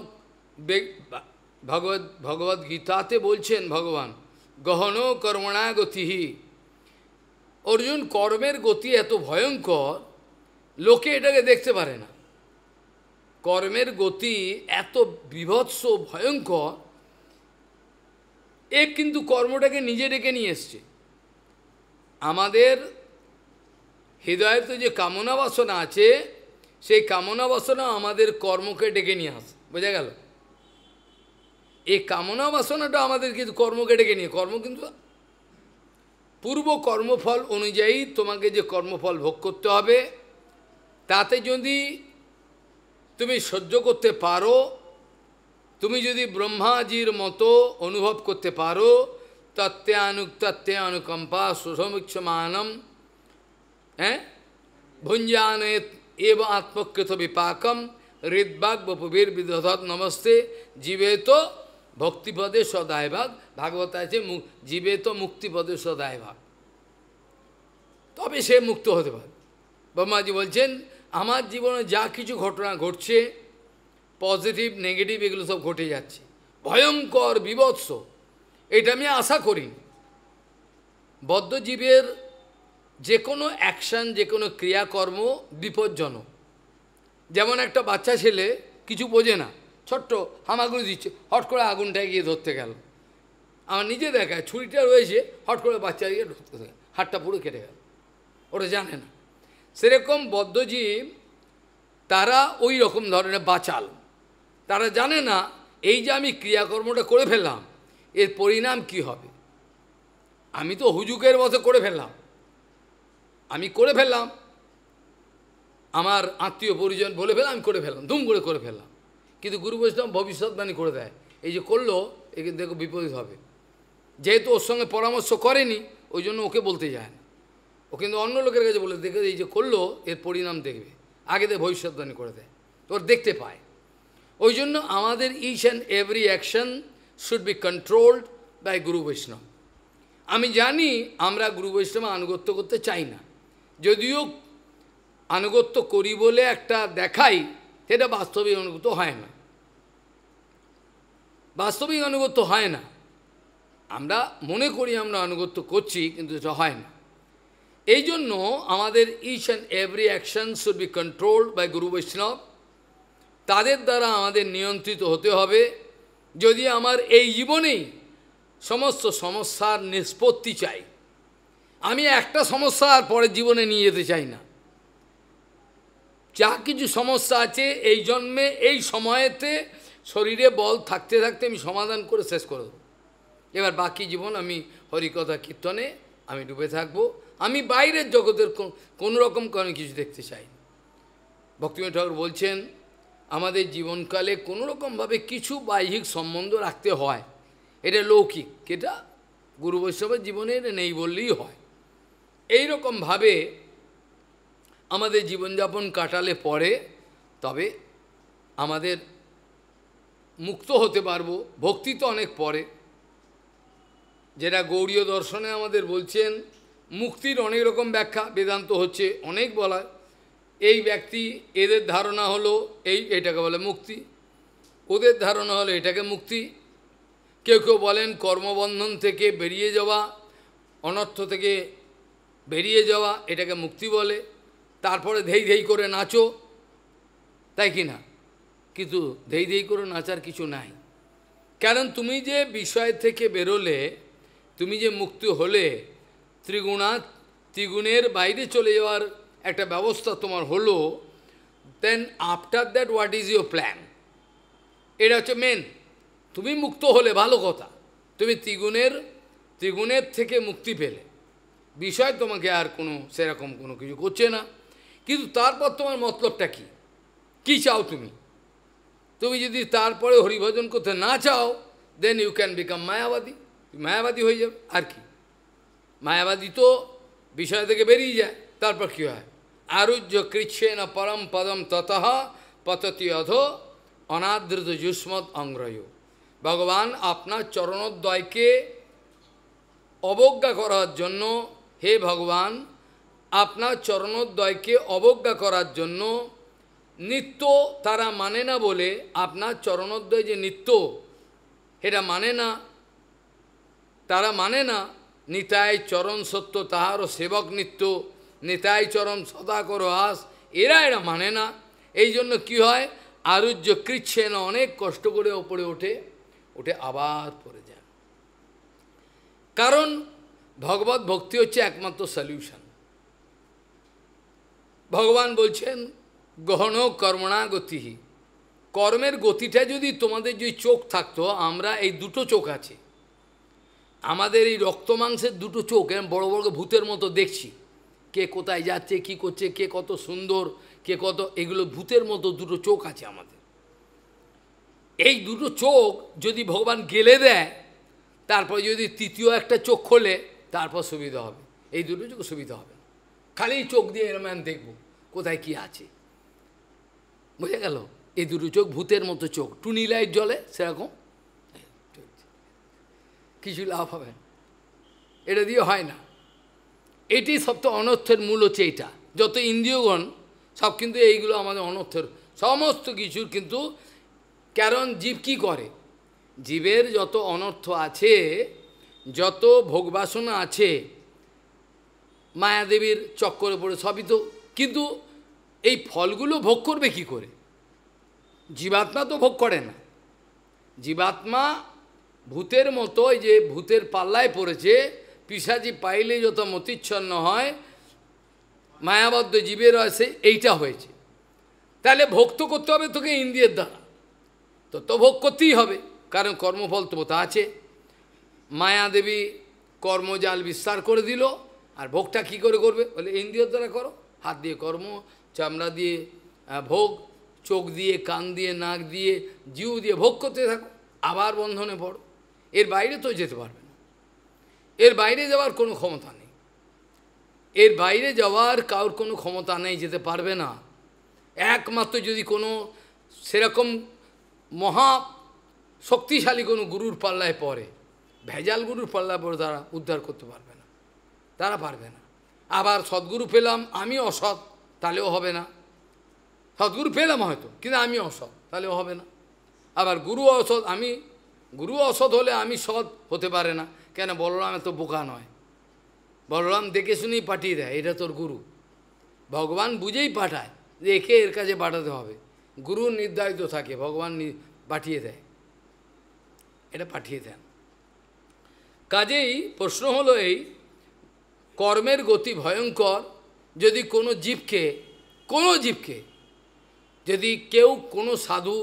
ভগবদ গীতাতে বলছেন ভগবান, গহন কর্মণা গতিহি। অর্জুন, কর্মের গতি এত ভয়ঙ্কর, লোকে এটাকে দেখতে পারে না। কর্মের গতি এত বিভৎস ভয়ঙ্কর, এ কিন্তু কর্মটাকে নিজে ডেকে নিয়ে এসছে। আমাদের হৃদয়তে যে কামনা বাসনা আছে, সেই কামনা বাসনা আমাদের কর্মকে ডেকে নিয়ে আসে, বোঝা গেল? এই কামনা বাসনাটা আমাদের কিন্তু কর্মকে ডেকে নিয়ে, কর্ম কিন্তু পূর্ব কর্মফল অনুযায়ী তোমাকে যে কর্মফল ভোগ করতে হবে, তাতে যদি তুমি সহ্য করতে পারো, তুমি যদি ব্রহ্মাজির মতো অনুভব করতে পারো, তত্ত্বে অনুকম্পা সুসমীক্ষমানম, হ্যাঁ, ভুঞ্জানেত এব আত্মকৃত বিপাকম হৃদ্বাগ বপুবীর বিদধত নমস্তে জীবে তো ভক্তিপদে সদায় ভাগ। ভাগবত আছে জীবে তো মুক্তিপদে সদায় ভাগ, তবে সে মুক্ত হতে পারে। ব্রহ্মাজি বলছেন, আমার জীবনে যা কিছু ঘটনা ঘটছে, পজিটিভ নেগেটিভ এগুলো সব ঘটে যাচ্ছে, ভয়ঙ্কর বিভৎস, এটা আমি আশা করি। বদ্ধজীবের যে কোনো অ্যাকশান, যে কোনো ক্রিয়াকর্ম বিপজ্জনক। যেমন একটা বাচ্চা ছেলে কিছু বোঝে না, ছোট্ট হামাগুড়ি দিচ্ছে, হট করে আগুনটায় গিয়ে ধরতে গেল। আমার নিজে দেখায়, ছুরিটা রয়েছে, হট করে বাচ্চা গিয়ে ধরতে গেল, হাতটা পুরো কেটে গেল, ওরা জানে না। সেরকম বদ্ধজীব তারা ওই রকম ধরনের বাচাল, তারা জানে না এই যে আমি ক্রিয়াকর্মটা করে ফেললাম, এর পরিণাম কি হবে। আমি তো হুজুকের মতো করে ফেললাম, আমি করে ফেললাম, আমার আত্মীয় পরিজন বলে ফেললাম, আমি করে ফেললাম, ধুম করে ফেললাম। কিন্তু গুরু বৈষ্ণব ভবিষ্যৎবাণী করে দেয়, এই যে করলো এ কিন্তু দেখো বিপরীত হবে। যেহেতু ওর সঙ্গে পরামর্শ করেনি, ওই জন্য ওকে বলতে যায় না, ও কিন্তু অন্য লোকের কাছে বলে দেখে এই যে করলো এর পরিণাম দেখবে, আগে দিয়ে ভবিষ্যৎবাণী করে দেয়, ওর দেখতে পায়। ওই জন্য আমাদের each and every action should be controlled by guru Vaishnava. আমি জানি আমরা গুরু বৈষ্ণবে আনুগত্য করতে চাই না, যদিও আনুগত্য করি বলে একটা দেখাই, সেটা বাস্তবিক আনুগত্য হয় না, বাস্তবিক আনুগত্য হয় না। আমরা মনে করি আমরা আনুগত্য করছি, কিন্তু এটা হয় না। এই জন্য আমাদের each and every action should be controlled by guru Vaishnava. তাদের দ্বারা আমাদের নিয়ন্ত্রিত হতে হবে। যদি আমার এই জীবনেই সমস্ত সমস্যার নিষ্পত্তি চাই, আমি একটা সমস্যা আর পরের জীবনে নিয়ে যেতে চাই না। যা কিছু সমস্যা আছে এই জন্মে এই সময়েতে শরীরে বল থাকতে থাকতে আমি সমাধান করে শেষ করে দেবো। এবার বাকি জীবন আমি হরিকথা কীর্তনে আমি ডুবে থাকবো। আমি বাইরের জগতের কোনো রকম কোনো কিছু দেখতে চাই না। ভক্তিবিনোদ ঠাকুর বলছেন, আমাদের জীবনকালে কোনো রকমভাবে কিছু বাহ্যিক সম্বন্ধ রাখতে হয়, এটা লৌকিক, এটা গুরু বৈষ্ণবের জীবনে এটা নেই বললেই হয়। এই রকমভাবে আমাদের জীবনযাপন কাটালে পরে তবে আমাদের মুক্ত হতে পারবো। ভক্তি তো অনেক পরে, যেটা গৌড়ীয় দর্শনে আমাদের বলছেন, মুক্তির অনেক রকম ব্যাখ্যা বেদান্ত হচ্ছে, অনেক বলা। এই ব্যক্তি এদের ধারণা হলো এটাকে বলে মুক্তি, ওদের ধারণা হলো এটাকে মুক্তি। কেউ কেউ বলেন কর্মবন্ধন থেকে বেরিয়ে যাওয়া, অনর্থ থেকে বেরিয়ে যাওয়া, এটাকে মুক্তি বলে। তারপরে ধেই ধেই করে নাচো, তাই কি না? কিন্তু ধেই ধেই করে নাচার কিছু নাই। কারণ তুমি যে বিষয় থেকে বেরোলে, তুমি যে মুক্ত হলে, ত্রিগুণের বাইরে চলে যাওয়ার একটা ব্যবস্থা তোমার হলো, then after that what is your plan? এটা হচ্ছে মেন। তুমি মুক্ত হলে ভালো কথা, তুমি ত্রিগুণের থেকে মুক্তি পেলে, বিষয় তোমাকে আর কোনো সেরকম কোনো কিছু করছে না। কিন্তু তারপর তোমার মতলবটা কি? কি চাও তুমি? তুমি যদি তারপরে হরিভজন করতে না চাও, দেন ইউ ক্যান বিকাম মায়াবাদী। মায়াবাদী হয়ে যাবে। আর কি? মায়াবাদী তো বিষয় থেকে বেরিয়ে যায়। তারপর কী হয়? আরুজ্য কৃচ্ছেন পরম পদম ততঃ পততি অধ অনাদৃত যুষ্মৎ অঙ্গ্রয়। ভগবান আপনার চরণোদ্বয়কে অবজ্ঞা করার জন্য, হে ভগবান, আপনার চরণোদ্বয়কে অবজ্ঞা করার জন্য, নিত্য তারা মানে না বলে, আপনার চরণোদ্বয় যে নিত্য এটা মানে না, তারা মানে না। নিতাই চরণ সত্য তাহারও সেবক নিত্য, নিতাই চরণ সদা করো আস, এরা মানে না। এই জন্য কী হয়? আরুজ্য কৃচ্ছে না, অনেক কষ্ট করে ওপরে ওঠে আবার পড়ে যায়। কারণ ভগবত ভক্তি হচ্ছে একমাত্র সলিউশন। ভগবান বলছেন গহন কর্মণা গতি। কর্মের গতিটা যদি তোমাদের যদি চোখ থাকতো, আমরা এই দুটো চোখ আছে আমাদের, এই রক্ত মাংসের দুটো চোখ, বড় বড় ভূতের মতো দেখছি কে কোথায় যাচ্ছে, কি করছে, কে কত সুন্দর, কে কত, এগুলো ভূতের মতো দুটো চোখ আছে আমাদের। এই দুটো চোখ যদি ভগবান গেলে দেয়, তারপর যদি তৃতীয় একটা চোখ খোলে, তারপর সুবিধা হবে। এই দুটো চোখ সুবিধা হবে। খালি চোখ দিয়ে এরম দেখব কোথায় কি আছে, বুঝে গেল? এই দুটো চোখ ভূতের মতো চোখ, টুনি লাইট জ্বলে সেরকম, কিছু লাভ হবে না, এটা দিয়ে হয় না। এটি সবচেয়ে অনর্থের মূল হচ্ছে এইটা। যত ইন্দ্রিয়গণ সব কিন্তু এইগুলো আমাদের অনর্থের সমস্ত কিছুর। কিন্তু কারণ জীব কি করে? জীবের যত অনর্থ আছে, যত ভোগবাসনা আছে, মায়াদেবীর চক্করে পড়ে সবই তো। কিন্তু এই ফলগুলো ভোগ করবে কি করে? জীবাত্মা তো ভোগ করে না। জীবাত্মা ভূতের মতো, এই যে ভূতের পাল্লায় পড়েছে, পিশাচি পাইলে যত মতিচ্ছন্ন হয়, মায়াবদ্ধ জীবের আছে, এইটা হয়েছে। তাহলে ভোগ তো করতে হবে তোকে ইন্দ্রিয়ের দ্বারা, তো ভোগ করতেই হবে, কারণ কর্মফল তো তা আছে। মায়াদেবী কর্মজাল বিস্তার করে দিল, আর ভোগটা কী করে করবে? বলে ইন্দ্রিয়ের দ্বারা করো, হাত দিয়ে কর্ম, চামড়া দিয়ে ভোগ, চোখ দিয়ে, কান দিয়ে, নাক দিয়ে, জিউ দিয়ে ভোগ করতে থাকো, আবার বন্ধনে পড়ো। এর বাইরে তো যেতে পারবে না, এর বাইরে যাওয়ার কোনো ক্ষমতা নেই, এর বাইরে যাওয়ার কারোর কোনো ক্ষমতা নেই, যেতে পারবে না। একমাত্র যদি কোনো সেরকম মহা শক্তিশালী কোনো গুরুর পাল্লায় পড়ে, ভেজাল গুরুর পাল্লায় পড়ে তারা উদ্ধার করতে পারবে না, তারা পারবে না। আবার সদ্গুরু পেলাম, আমি অসৎ, তাহলেও হবে না। সদ্গুরু পেলাম হয়তো, কিন্তু আমি অসৎ, তাহলেও হবে না। আবার গুরু অসৎ, গুরু অসৎ হলে আমি সৎ হতে পারে না। কেন? বলরাম এত বোকা নয়, বলরাম দেখে শুনেই পাঠিয়ে দেয়, এটা তোর গুরু। ভগবান বুঝেই পাঠায় যে একে এর কাছে পাঠাতে হবে, গুরু নির্ধারিত থাকে, ভগবান পাঠিয়ে দেয়, এটা পাঠিয়ে দেন। কাজেই প্রশ্ন হলো এই, কর্মের গতি ভয়ঙ্কর। যদি কোনো জীবকে যদি কেউ কোনো সাধু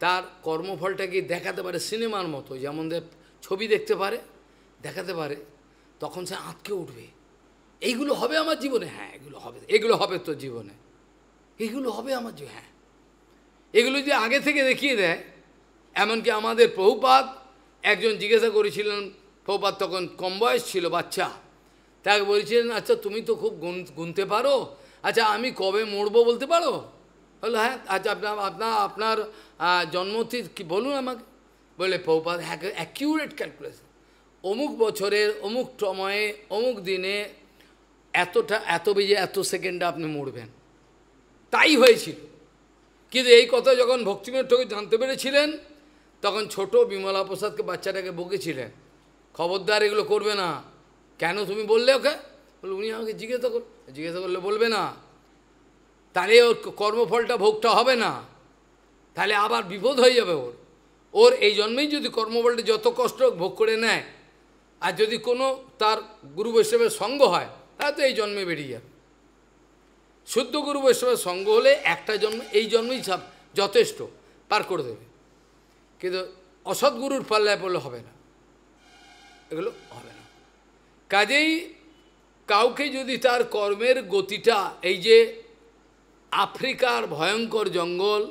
তার কর্মফলটাকে দেখাতে পারে সিনেমার মতো, যেমন ছবি দেখতে পারে, দেখাতে পারে, তখন সে আঁতকে উঠবে, এইগুলো হবে আমার জীবনে। হ্যাঁ, এগুলো হবে তোর জীবনে, এগুলো হবে আমার জীবনে। হ্যাঁ, এগুলো যদি আগে থেকে দেখিয়ে দেয়। এমনকি আমাদের প্রভুপাদ একজন জিজ্ঞাসা করেছিলেন, প্রভুপাদ তখন কম বয়স ছিল, বাচ্চা, তাকে বলছিলেন, আচ্ছা তুমি তো খুব গুনতে পারো, আচ্ছা আমি কবে মরবো বলতে পারো? বললো হ্যাঁ। আচ্ছা আপনার জন্মতিথি কি বলুন আমাকে। বলে প্রভুপাদ অ্যাকিউরেট ক্যালকুলেশন, অমুক বছরের অমুক সময়ে অমুক দিনে এত বেজে এত সেকেন্ডে আপনি মরবেন। তাই হয়েছিল। কিন্তু এই কথা যখন ভক্তিবিনোদ ঠাকুর জানতে পেরেছিলেন, তখন ছোট বিমলা প্রসাদকে, বাচ্চাটাকে বকেছিলেন, খবরদার এগুলো করবে না। কেন তুমি বললে ওকে? বলে উনি আমাকে জিজ্ঞাসা করলে বলবে না, তাহলে ওর কর্মফলটা ভোগটা হবে না, তাহলে আবার বিপদ হয়ে যাবে ওর। ওর এই জন্মেই যদি কর্মবলটা যত কষ্ট ভোগ করে নেয়, আর যদি কোনো তার গুরু বৈষ্ণবের সঙ্গ হয়, তাহলে তো এই জন্মে বেরিয়ে যাবে। শুদ্ধ গুরু বৈষ্ণবের সঙ্গ হলে একটা জন্ম, এই জন্মেই সব যথেষ্ট, পার করে দেবে। কিন্তু অসৎগুরুর পাল্লায় পড়লে হবে না, এগুলো হবে না। কাজেই কাউকে যদি তার কর্মের গতিটা, এই যে আফ্রিকার ভয়ঙ্কর জঙ্গল,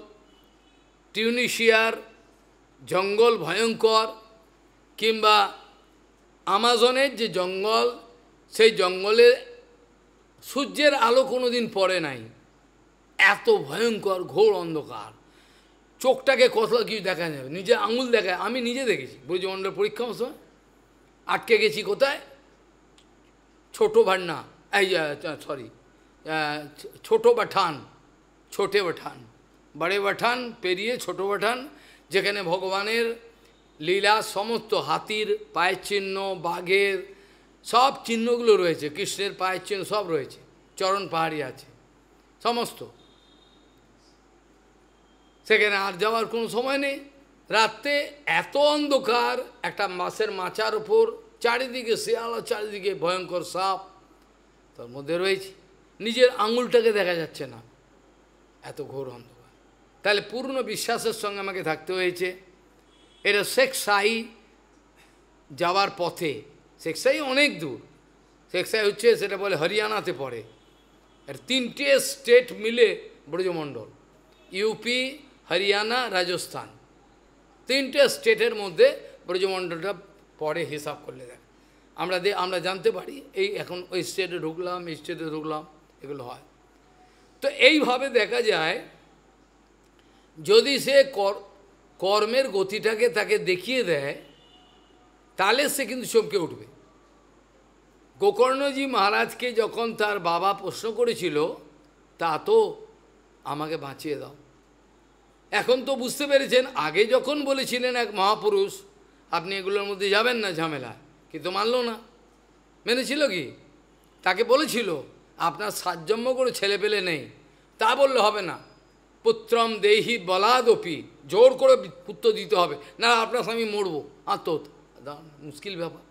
টিউনিশিয়ার জঙ্গল ভয়ঙ্কর, কিংবা আমাজনের যে জঙ্গল, সেই জঙ্গলে সূর্যের আলো কোনো দিন পড়ে নাই, এত ভয়ঙ্কর ঘোর অন্ধকার, চোখটাকে কত কিছু দেখা যাবে, নিজে আঙুল দেখায়। আমি নিজে দেখেছি ব্রজমণ্ডল পরীক্ষার সময়, আটকে গেছি কোথায়, ছোটো ভান্না, এই সরি ছোটো বাঠান, ছোটে বাঠান, বড়ে বাঠান পেরিয়ে ছোটো বাঠান, যেখানে ভগবানের লীলা সমস্ত, হাতির পায়ের চিহ্ন, বাঘের সব চিহ্নগুলো রয়েছে, কৃষ্ণের পায়ের চিহ্ন সব রয়েছে, চরণ পাহাড়ি আছে সমস্ত। সেখানে আর যাওয়ার কোনো সময় নেই। রাত্রে এত অন্ধকার, একটা মাছের মাচার ওপর, চারিদিকে শেয়াল, চারিদিকে ভয়ঙ্কর সাপ, তার মধ্যে রয়েছে, নিজের আঙুলটাকে দেখা যাচ্ছে না, এত ঘোর অন্ধকার। তাহলে পূর্ণ বিশ্বাসের সঙ্গে আমাকে থাকতে হয়েছে। এটা শেখ শাহী যাওয়ার পথে, শেখ শাহী অনেক দূর, শেখ শাহী হচ্ছে সেটা বলে হরিয়ানাতে পড়ে, আর 3টে স্টেট মিলে ব্রজমণ্ডল, ইউপি, হরিয়ানা, রাজস্থান, 3টে স্টেটের মধ্যে ব্রজমণ্ডলটা পড়ে। হিসাব করলে দেখ, আমরা জানতে পারি, এই এখন ওই স্টেটে ঢুকলাম, এই স্টেটে ঢুকলাম, এগুলো হয়। তো এইভাবে দেখা যায়, যদি সে কর্মের গতিটাকে তাকে দেখিয়ে দেয়, তাহলে সে কিন্তু চমকে উঠবে। গোকর্ণজি মহারাজকে যখন তার বাবা প্রশ্ন করেছিল, তা তো আমাকে বাঁচিয়ে দাও, এখন তো বুঝতে পেরেছেন, আগে যখন বলেছিলেন এক মহাপুরুষ আপনি এগুলোর মধ্যে যাবেন না ঝামেলা, কিন্তু মানল না, মেনেছিল কি? তাকে বলেছিল আপনার 7 জন্ম করে ছেলে পেলে নেই, তা বললে হবে না, পুত্রম দেহি বলাদপি, জোর করে পুত্র দিতে হবে, না আপনার স্বামী মরবো, আত্মহত্যা, মুশকিল ব্যাপার।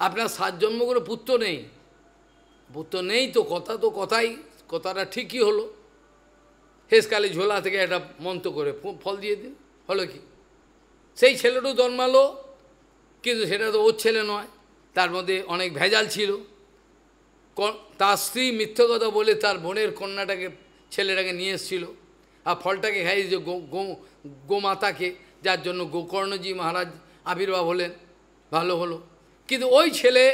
আপনার 7 জন্ম করে পুত্র নেই, পুত্র নেই তো কথাই, কথাটা ঠিকই হলো। শেষকালে ঝোলা থেকে একটা মন্ত্র করে ফল দিয়ে দিন, হলো কি? সেই ছেলেটাও জন্মালো, কিন্তু সেটা তো ওর ছেলে নয়, তার মধ্যে অনেক ভেজাল ছিল। তার স্ত্রী মিথ্যে কথা বলে তার বোনের কন্যাটাকে, ছেলেটাকে নিয়ে এসেছিল, আর ফলটাকে খাইয়েছে গোমাতাকে, যার জন্য গোকর্ণজি মহারাজ আবির্ভাব হলেন, ভালো হলো। কিন্তু ওই ছেলে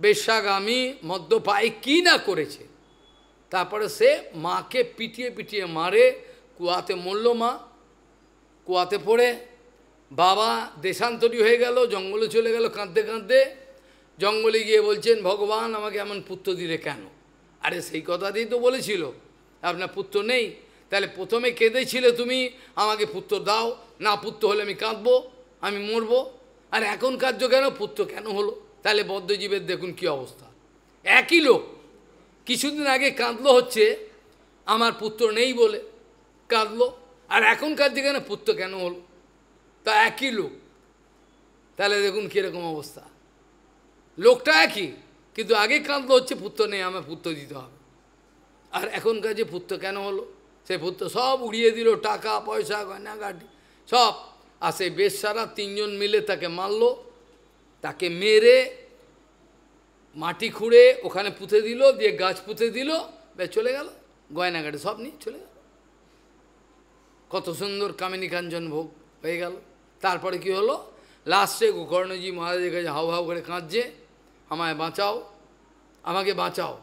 বেশ্যাগামী, মদ্যপায়ী কী না করেছে, তারপরে সে মাকে পিটিয়ে পিটিয়ে মারে, কুয়াতে মরল মা, কুয়াতে পড়ে। বাবা দেশান্তরী হয়ে গেল, জঙ্গলে চলে গেল কাঁদতে কাঁদতে, জঙ্গলে গিয়ে বলছেন ভগবান আমাকে এমন পুত্র দিলে কেন? আরে সেই কথাতেই তো বলেছিল আপনার পুত্র নেই, তাহলে প্রথমে কেঁদেছিলে তুমি আমাকে পুত্র দাও, না পুত্র হলে আমি কাঁদবো, আমি মরবো, আর এখন কার্য কেন, পুত্র কেন হলো? তাহলে বদ্ধজীবের দেখুন কি অবস্থা। একই লোক কিছুদিন আগে কাঁদলো হচ্ছে আমার পুত্র নেই বলে কাঁদলো, আর এখন কাঁদছে কেন, পুত্র কেন হলো? তা একই লোক, তাহলে দেখুন কীরকম অবস্থা। লোকটা একই, কিন্তু আগে কাঁদলো হচ্ছে পুত্র নেই, আমার পুত্র দিতে হবে, আর এখনকার যে পুত্র কেন হলো, সে পুত্র সব উড়িয়ে দিল, টাকা পয়সা গয়নাগাটি সব। আর সেই বেশ্যারা 3 জন মিলে তাকে মারলো, তাকে মেরে মাটি খুঁড়ে ওখানে পুঁতে দিল, দিয়ে গাছ পুঁতে দিল, বেশ চলে গেল, গয়নাগাটি সব নিয়ে চলে গেল। কত সুন্দর কামিনী কাঞ্চন ভোগ হয়ে গেল। তারপরে কি হলো, লাস্টে গোকর্ণজি মহারাজের কাছে হাউ হাউ করে কাঁদছে, আমায় বাঁচাও, আমাকে বাঁচাও।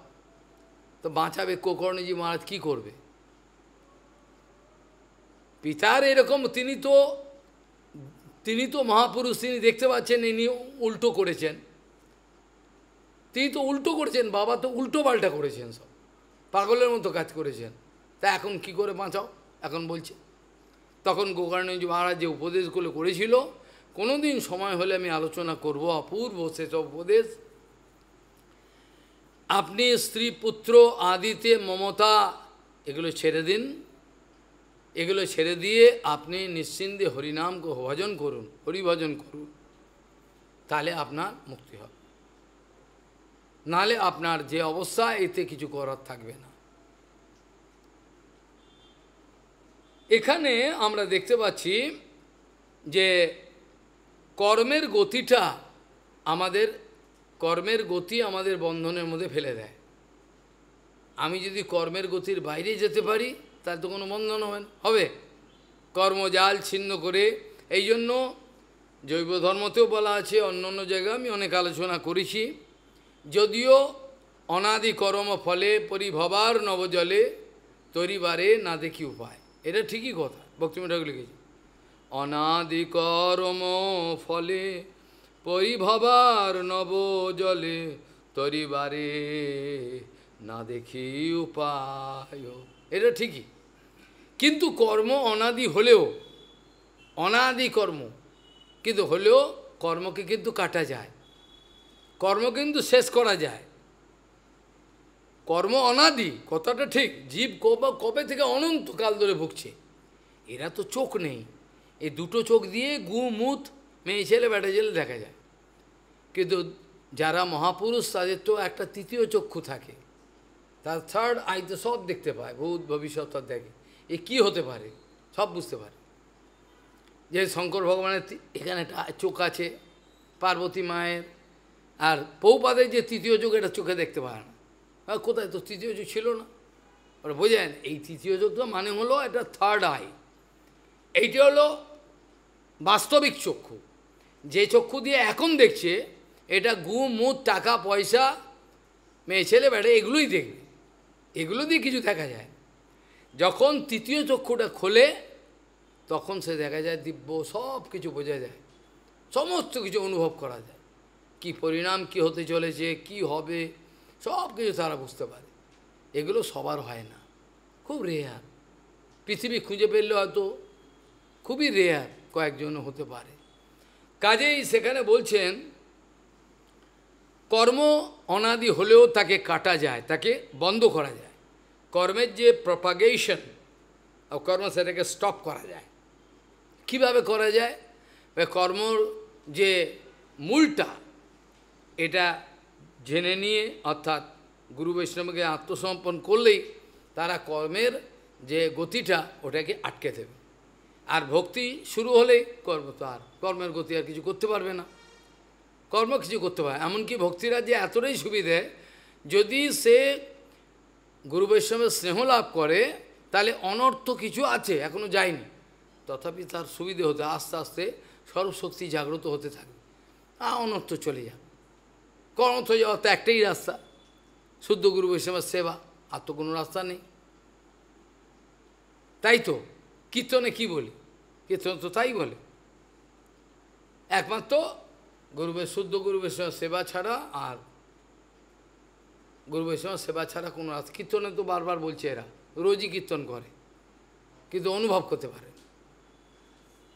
তো বাঁচাবে গোকর্ণজি মহারাজ কী করবে? পিতার এরকম, তিনি তো মহাপুরুষ, তিনি দেখতে পাচ্ছেন ইনি উল্টো করেছেন, তিনি তো উল্টো করেছেন, বাবা তো উল্টো পাল্টা করেছেন, সব পাগলের মতো কাজ করেছেন, তা এখন কি করে বাঁচাও? এখন বলছে। তখন গোকর্ণজি মহারাজ যে উপদেশগুলো করেছিল, কোনো দিন সময় হলে আমি আলোচনা করব, অপূর্ব সেসব উপদেশ। আপনি স্ত্রী পুত্র আদিতে মমতা এগুলো ছেড়ে দিন, এগুলো ছেড়ে দিয়ে আপনি নিশ্চিন্তে হরিনাম ভজন করুন, হরিভজন করুন, তাহলে আপনার মুক্তি হবে। নালে আপনার যে অবস্থা, এতে কিছু করার থাকবে না। এখানে আমরা দেখতে পাচ্ছি যে কর্মের গতিটা কর্মের গতি আমাদের বন্ধনের মধ্যে ফেলে দেয়। আমি যদি কর্মের গতির বাইরে যেতে পারি, তার তো কোনো বন্ধন হবে। কর্মজাল ছিন্ন করে, এই জন্য জৈব ধর্মতেও বলা আছে, অন্য অন্য জায়গায় আমি অনেক আলোচনা করেছি, যদিও অনাদি কর্ম ফলে পরিভবার নবজলে তরিবারে না দেখি উপায়। এটা ঠিকই কথা, ভক্তিময় ঠাকুর লিখেছি, অনাদি কর্ম ফলে পরিভবার নবজলে তরিবারে না দেখি উপায়। এটা ঠিকই, কিন্তু কর্ম অনাদি হলেও, অনাদি কর্ম কিন্তু হলেও কর্মকে কিন্তু কাটা যায়, কর্ম কিন্তু শেষ করা যায়। কর্ম অনাদি কথাটা ঠিক, জীব কবে থেকে অনন্তকাল ধরে ভুগছে। এরা তো চোখ নেই, এই দুটো চোখ দিয়ে গু মুত মেয়ে ছেলে বেটা ছেলে দেখা যায়, কিন্তু যারা মহাপুরুষ তাদের তো একটা তৃতীয় চক্ষু থাকে, তার থার্ড আইতে সব দেখতে পায়, ভূত ভবিষ্যৎ সব দেখে। এ কী হতে পারে, সব বুঝতে পারে। যে শঙ্কর ভগবানের এখানে একটা চোখ আছে, পার্বতী মায়ের, আর পৌপাদের যে তৃতীয় চোখ, এটা চোখে দেখতে পায় না। কোথায় তো তৃতীয় চোখ ছিল না, ওরা বোঝেন। এই তৃতীয় চোখ তো মানে হলো এটা থার্ড আই, এইটি হলো বাস্তবিক চক্ষু। যে চক্ষু দিয়ে এখন দেখছে, এটা গু মুত টাকা পয়সা মেয়ে ছেলে বেড়ে এগুলোই দেখবে, এগুলো দিয়ে কিছু দেখা যায়। যখন তৃতীয় চক্ষুটা খোলে, তখন সে দেখা যায় দিব্য, সব কিছু বোঝা যায়, সমস্ত কিছু অনুভব করা যায়, কি পরিণাম কি হতে চলেছে, কি হবে, সব কিছু তারা বুঝতে পারে। এগুলো সবার হয় না, খুব রেয়ার। পৃথিবী খুঁজে পেলে হয়তো খুবই রেয়ার, কয়েকজন হতে পারে। কাজেই সেখানে বলছেন কর্ম অনাদি হলেও তাকে কাটা যায়, তাকে বন্ধ করা যায়। কর্মের যে প্রপাগেশন কর্ম, সেটাকে স্টপ করা যায়। কিভাবে করা যায়? কর্মর যে মূলটা, এটা জেনে নিয়ে, অর্থাৎ গুরু বৈষ্ণবকে আত্মসমর্পণ করলেই তারা কর্মের যে গতিটা, ওটাকে আটকে দেবে। আর ভক্তি শুরু হলেই কর্ম তো আর কর্মের গতি আর কিছু করতে পারবে না, কর্ম কিছু করতে পারে। এমনকি ভক্তিরা যে এতটাই সুবিধে, যদি সে গুরু বৈষ্ণবের স্নেহ লাভ করে, তাহলে অনর্থ কিছু আছে এখনও যায়নি, তথাপি তার সুবিধে হতে আস্তে আস্তে সর্বশক্তি জাগ্রত হতে থাকে, অনর্থ চলে যাবে। কর্মর্থ যাওয়ার তো একটাই রাস্তা, শুদ্ধ গুরু বৈষ্ণবের সেবা, আর তো কোনো রাস্তা নেই। তাই তো কীর্তনে কি বলি, কীর্তন তো তাই বলে, একমাত্র শুদ্ধ গুরু বৈষ্ণবের সেবা ছাড়া, আর গুরু বৈষ্ণবের সেবা ছাড়া কোনো রাস্তা। কীর্তনে তো বারবার বলছে, এরা রোজই কীর্তন করে কিন্তু অনুভব করতে পারে।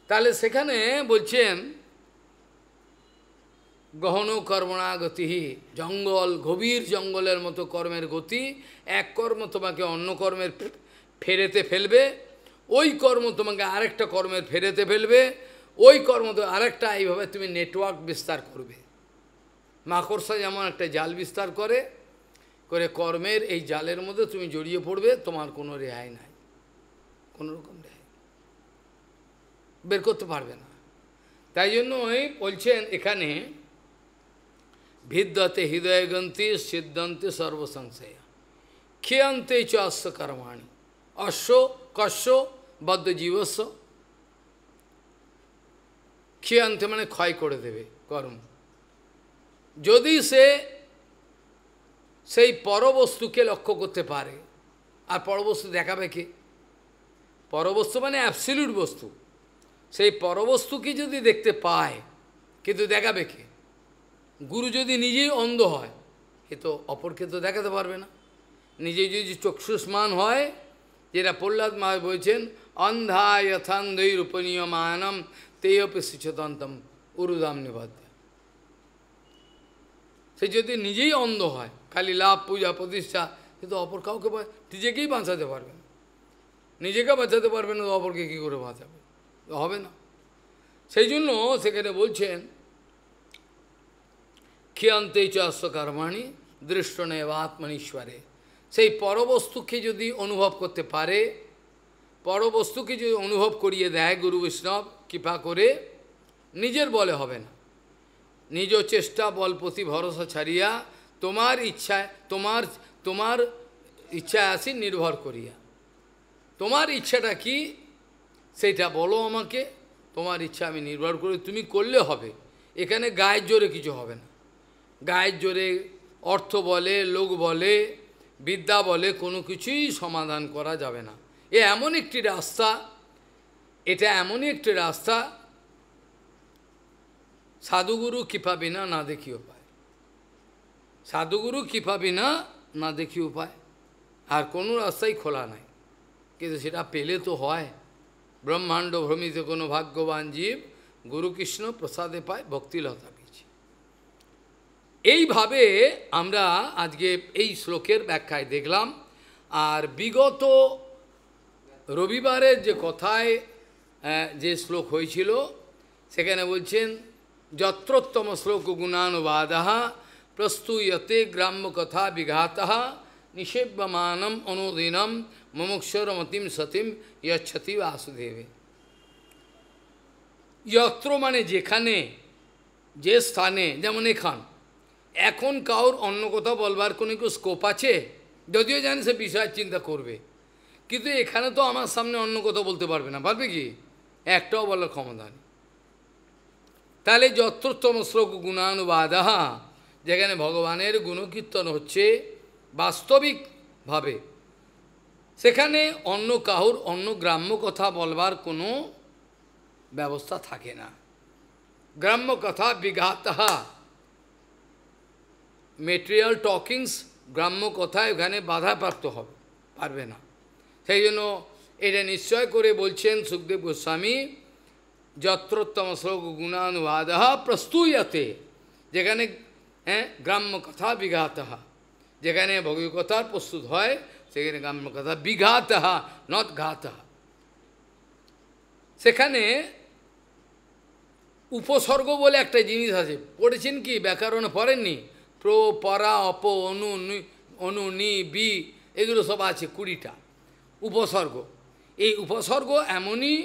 তাহলে সেখানে বলছেন গহন কর্মণা গতি, জঙ্গল, গভীর জঙ্গলের মতো কর্মের গতি। এক কর্ম তোমাকে অন্য কর্মের ফেরেতে ফেলবে, ওই কর্ম তোমাকে আরেকটা কর্মের ফেরেতে ফেলবে, ওই কর্ম তো আরেকটা, এইভাবে তুমি নেটওয়ার্ক বিস্তার করবে। মাকড়সা যেমন একটা জাল বিস্তার করে কর্মের এই জালের মধ্যে তুমি জড়িয়ে পড়বে, তোমার কোনো রেহাই নাই, কোনো রকম রেহাই, বের করতে পারবে না। তাই জন্য বলছেন এখানে, ভিদ্যতে হৃদয়গ্রন্থি সিদ্ধান্তে সর্বসংশয় ক্ষেয়ন্তে চ অশ্ব কর্মাণি অশ্ব কস্য বদ্ধ জীবস্ব। ক্ষেয়ন্তে মানে ক্ষয় করে দেবে কর্ম। যদি সে সেই পরবস্তুকে লক্ষ্য করতে পারে, আর পরবস্তু দেখাবে কে? পরবস্তু মানে অ্যাবসলিউট বস্তু, সেই পরবস্তুকে যদি দেখতে পায়, কিন্তু দেখাবে কে? গুরু যদি নিজেই অন্ধ হয়, এ তো অপরকে তো দেখাতে পারবে না। নিজে যদি চক্ষুষ্মান হয়, যেটা প্রহ্লাদ মহারাজ বলছেন, অন্ধা যথান্ধৈর উপনীয়মানম তেয়পি সুচতন্তম উরুদাম নিবদ্ধ। সে যদি নিজেই অন্ধ হয়, খালি লাভ পূজা প্রতিষ্ঠা, সে তো অপর কাউকে নিজেকেই বাঁচাতে পারবে না। নিজেকে বাঁচাতে পারবে না, অপরকে কী করে বাঁচাবে? হবে না। সেই জন্য সেখানে বলছেন ক্ষিয়ন্তে চ কর্মাণি দৃষ্টনেব আত্মনীশ্বরে। সেই পরবস্তুকে যদি অনুভব করতে পারে, পরবস্তুকে যদি অনুভব করিয়ে দেয় গুরু বৈষ্ণব কৃপা করে, নিজের বলে হবে না, নিজ চেষ্টা বল প্রতি ভরসা ছাড়িয়া তোমার ইচ্ছায় তোমার ইচ্ছায় আসি নির্ভর করিয়া। তোমার ইচ্ছাটা কি সেটা বলো আমাকে, তোমার ইচ্ছা আমি নির্ভর করি, তুমি করলে হবে। এখানে গায়ের জোরে কিছু হবে না। গায়ের জোরে অর্থ বলে, লোক বলে, বিদ্যা বলে কোনো কিছুই সমাধান করা যাবে না। এমন একটি রাস্তা, এটা এমনই একটি রাস্তা সাধুগুরু কৃপা বিনা না দেখি উপায়। সাধুগুরু কৃপা বিনা না দেখি উপায়। আর কোনো রাস্তাই খোলা নাই, কিন্তু সেটা পেলে তো হয়। ব্রহ্মাণ্ড ভ্রমিত কোনো ভাগ্যবান জীব গুরুকৃষ্ণ প্রসাদে পায় ভক্তিলতা বীজ। এইভাবে আমরা আজকে এই শ্লোকের ব্যাখ্যায় দেখলাম। আর বিগত রবিবারের যে কথায় যে শ্লোক হয়েছিল সেখানে বলছেন যত্রোত্তম শ্লোক গুণানুবাদঃ প্রস্তুয়তে গ্রাম্য কথা বিঘাতঃ নিষেব্যমানম অনুদিনম মুমুক্ষুরমতিম সতিম যচ্ছতি বাসুদেবে। যত্র মানে যেখানে, যে স্থানে, যেমন এখন কাউর অন্য কথা বলবার কোনো স্কোপ আছে? যদিও জানি সে বিষয়ের চিন্তা করবে, কিন্তু এখানে তো আমার সামনে অন্য কথা বলতে পারবে না, পারবে কি? একটাও বলার ক্ষমতা নেই। তাহলে যত্রোত্তম শ্লোক গুণানুবাদঃ, যেখানে ভগবানের গুণকীর্তন হচ্ছে বাস্তবিকভাবে, সেখানে অন্য কাহুর অন্য গ্রাম্য কথা বলবার কোনো ব্যবস্থা থাকে না। গ্রাম্য কথা বিঘাতঃ, মেটেরিয়াল টকিংস, গ্রাম্য কথায় ওখানে বাধাপ্রাপ্ত হবে, পারবে না। সেই জন্য এটা নিশ্চয় করে বলছেন সুখদেব গোস্বামী যত্রোত্তম শ্লোক গুণানুবাদঃ প্রস্তুয়তে, যেখানে গ্রাম্য কথা বিঘাতঃ, যেখানে ভগবত কথার প্রস্তুত হয় সেখানে গ্রাম্য কথা বিঘাতঃ, নট ঘাতঃ। সেখানে উপসর্গ বলে একটা জিনিস আছে, পড়েছেন কি? ব্যাকরণে পড়েননি? প্র, পরা, অপ, অনু, অনু, নি, বি, এগুলো সব আছে 20টা উপসর্গ। এই উপসর্গ এমনই,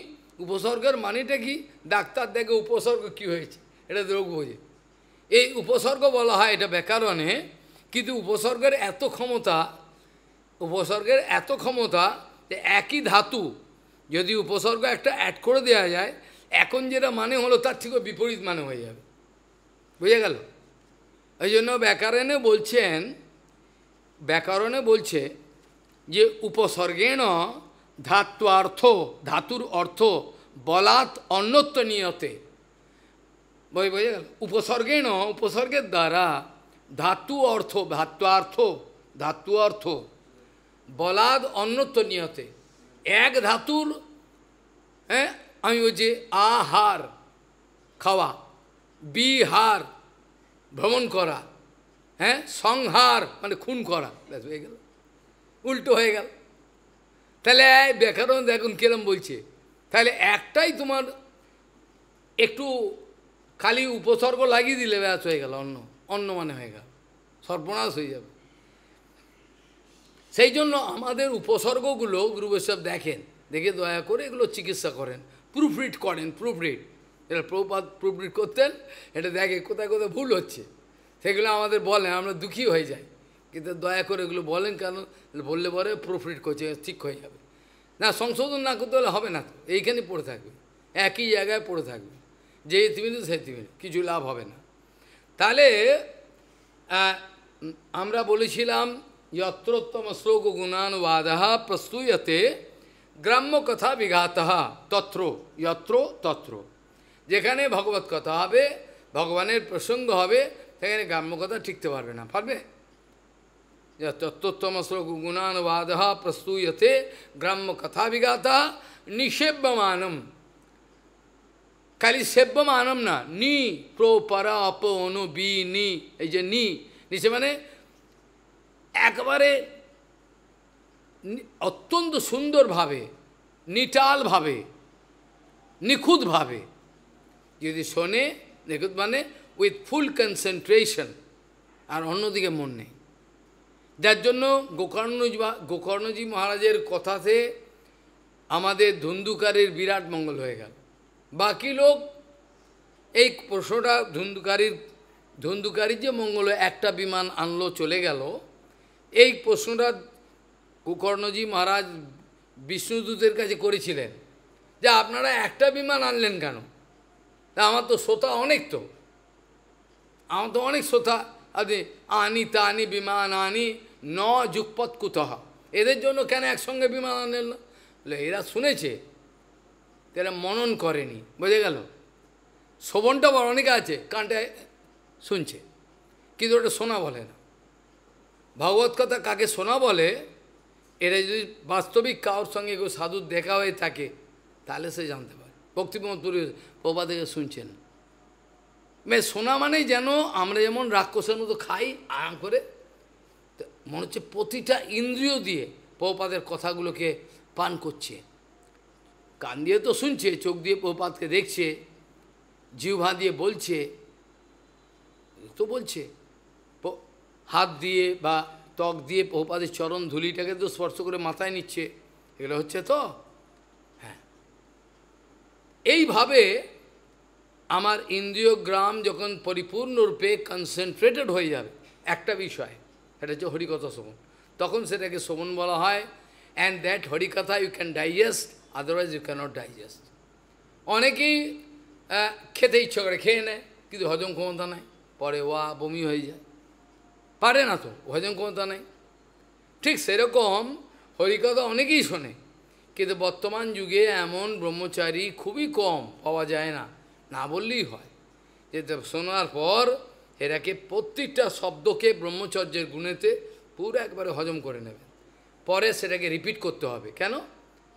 উপসর্গের মানেটা কি? ডাক্তার দেখে উপসর্গ কি হয়েছে, এটা রোগ বোঝে। এই উপসর্গ বলা হয় এটা ব্যাকরণে, কিন্তু উপসর্গের এত ক্ষমতা যে একই ধাতু যদি উপসর্গ একটা অ্যাড করে দেওয়া যায়, এখন যেটা মানে হলো তার থেকেও বিপরীত মানে হয়ে যাবে। বুঝে গেল? এই জন্য ব্যাকরণে বলছে যে উপসর্গেণ ধাতুর অর্থ বলাৎ অন্যত্ব নিয়তে। বুঝে গেল? উপসর্গের দ্বারা ধাতু অর্থ বলাদ অন্যত্ব নিয়তে। এক ধাতুর, আমি বলছি আহার খাওয়া, বিহার ভ্রমণ করা, সংহার মানে খুন করা, ব্যাস হয়ে গেল, উল্টো হয়ে গেল। তাহলে ব্যাকরণ দেখুন কিরম বলছে। তাহলে একটাই তোমার একটু খালি উপসর্গ লাগিয়ে দিলে ব্যাস হয়ে গেল, অন্য মানে হয়ে গেল, সর্বনাশ হয়ে যাবে। সেই জন্য আমাদের উপসর্গগুলো গুরু বৈষ্ণব দেখেন, দেখে দয়া করে এগুলো চিকিৎসা করেন, প্রুফরিড করেন। এটা প্রভুপাদ প্রুফরিড করতেন, এটা দেখে কোথায় কোথায় ভুল হচ্ছে, সেগুলো আমাদের বলেন, আমরা দুঃখী হয়ে যাই। কিন্তু দয়া করে এগুলো বলেন, কেন বললে পরে প্রুফরিড করছে, ঠিক হয়ে যাবে। না, সংশোধন না করতে হলে হবে না তো, এইখানে পড়ে থাকবে, একই জায়গায় পড়ে থাকবে, যে তুমি সেই তুমি, কিছু লাভ হবে না। তাহলে আমরা বলেছিলাম যত্রোত্তম শ্লোক গুণানুবাদঃ প্রস্তুয়তে গ্রাম্য কথা বিঘাতঃ তত্র, যেখানে ভগবত কথা হবে, ভগবানের প্রসঙ্গ হবে, সেখানে গ্রাম্য কথা টিকতে পারবে না, পারবে? তত্ত্বোত্তম শ্লোক গুণানুবাদঃ প্রস্তুয়তে গ্রাম্য কথা বিঘাতঃ নিষেব্যমানম, খালি সেব্যমানম না, নি, প্র, পরা, অপ, অনু, বি, নি, এই যে নিষে মানে একবারে অত্যন্ত সুন্দরভাবে নিটালভাবে, নিখুঁতভাবে যদি শোনে, নিখুঁত মানে উইথ ফুল কনসেন্ট্রেশন, আর অন্যদিকে মন নেই। যার জন্য গোকর্ণজি মহারাজের কথাতে আমাদের ধুন্ধুকারীর বিরাট মঙ্গল হয়ে গেল। বাকি লোক এই প্রশ্নটা ধুন্ধুকারীর যে মঙ্গল, একটা বিমান আনলো চলে গেল, এই প্রশ্নটা গোকর্ণজি মহারাজ বিষ্ণুদূতের কাছে করেছিলেন যে আপনারা একটা বিমান আনলেন কেন? তা আমার তো শ্রোতা অনেক, আমার তো অনেক শ্রোতা, আপনি আনি তানি বিমান আনি ন যুগপৎ কুতঃ, এদের জন্য কেন একসঙ্গে বিমান আনলেন না? বলে এরা শুনেছে, এরা মনন করেনি, বোঝা গেল? শ্রবণটা বড় অনেকে আছে, কানটায় শুনছে, কিন্তু ওটা শোনা বলে না। ভগবত কথা কাকে শোনা বলে? এরা যদি বাস্তবিক কারোর সঙ্গে কেউ সাধুর দেখা হয়ে থাকে, তাহলে সে জানতে পারে। ভক্তিপ্রমোদ পুরী প্রভা থেকে শুনছেন, শোনা মানেই যেন আমরা যেমন রাক্ষসের মতো খাই আরাম করে, মনে হচ্ছে প্রতিটা ইন্দ্রিয় দিয়ে প্রভুপাদের কথাগুলোকে পান করছে। কান দিয়ে তো শুনছে, চোখ দিয়ে প্রভুপাদকে দেখছে, জিহ্বা দিয়ে বলছে, তো বলছে, হাত দিয়ে বা ত্বক দিয়ে প্রভুপাদের চরণ ধুলিটাকে তো স্পর্শ করে মাথায় নিচ্ছে, এগুলো হচ্ছে তো। হ্যাঁ, এইভাবে আমার ইন্দ্রিয় গ্রাম যখন পরিপূর্ণরূপে কনসেন্ট্রেটেড হয়ে যাবে একটা বিষয়, এটা হচ্ছে হরিকথা শ্রবণ, তখন সেটাকে শ্রবণ বলা হয়। And that harikatha you can digest, otherwise you can't digest. অনেকেই খেতে ইচ্ছা করে খেয়ে নেয়, কিন্তু হজম ক্ষমতা নাই, পরে বমি হয়ে যায়, পারে না তো, হজম ক্ষমতা নেই। ঠিক সেরকম হরিকথা অনেকেই শোনে, কিন্তু বর্তমান যুগে এমন ব্রহ্মচারী খুবই কম পাওয়া যায় না, না বললেই হয়, যে শোনার পর এরাকে প্রত্যেকটা শব্দকে ব্রহ্মচর্যের গুণেতে পুরো একবারে হজম করে নেবে, পরে সেটাকে রিপিট করতে হবে। কেন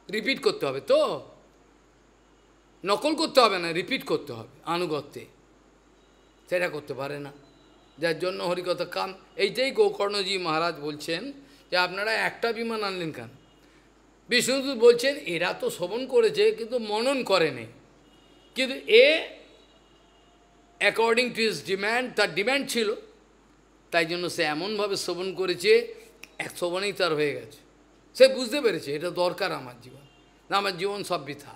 রিপিট করতে হবে? তো নকল করতে হবে না, রিপিট করতে হবে আনুগত্যে, সেটা করতে পারে না। যার জন্য হরিকথা কাম, এইটাই গোকর্ণজি মহারাজ বলছেন যে আপনারা একটা বিমান আনলেন কেন? বিষ্ণুদূত বলছেন এরা তো শ্রবণ করেছে কিন্তু মনন করেনি, কিন্তু অ্যাকর্ডিং টু হিজ ডিম্যান্ড, তার ডিম্যান্ড ছিল, তাই জন্য সে এমনভাবে শ্রবণ করেছে, এক শ্রবণেই তার হয়ে গেছে। সে বুঝতে পেরেছে এটা দরকার আমার জীবন, না আমার জীবন সব বৃথা।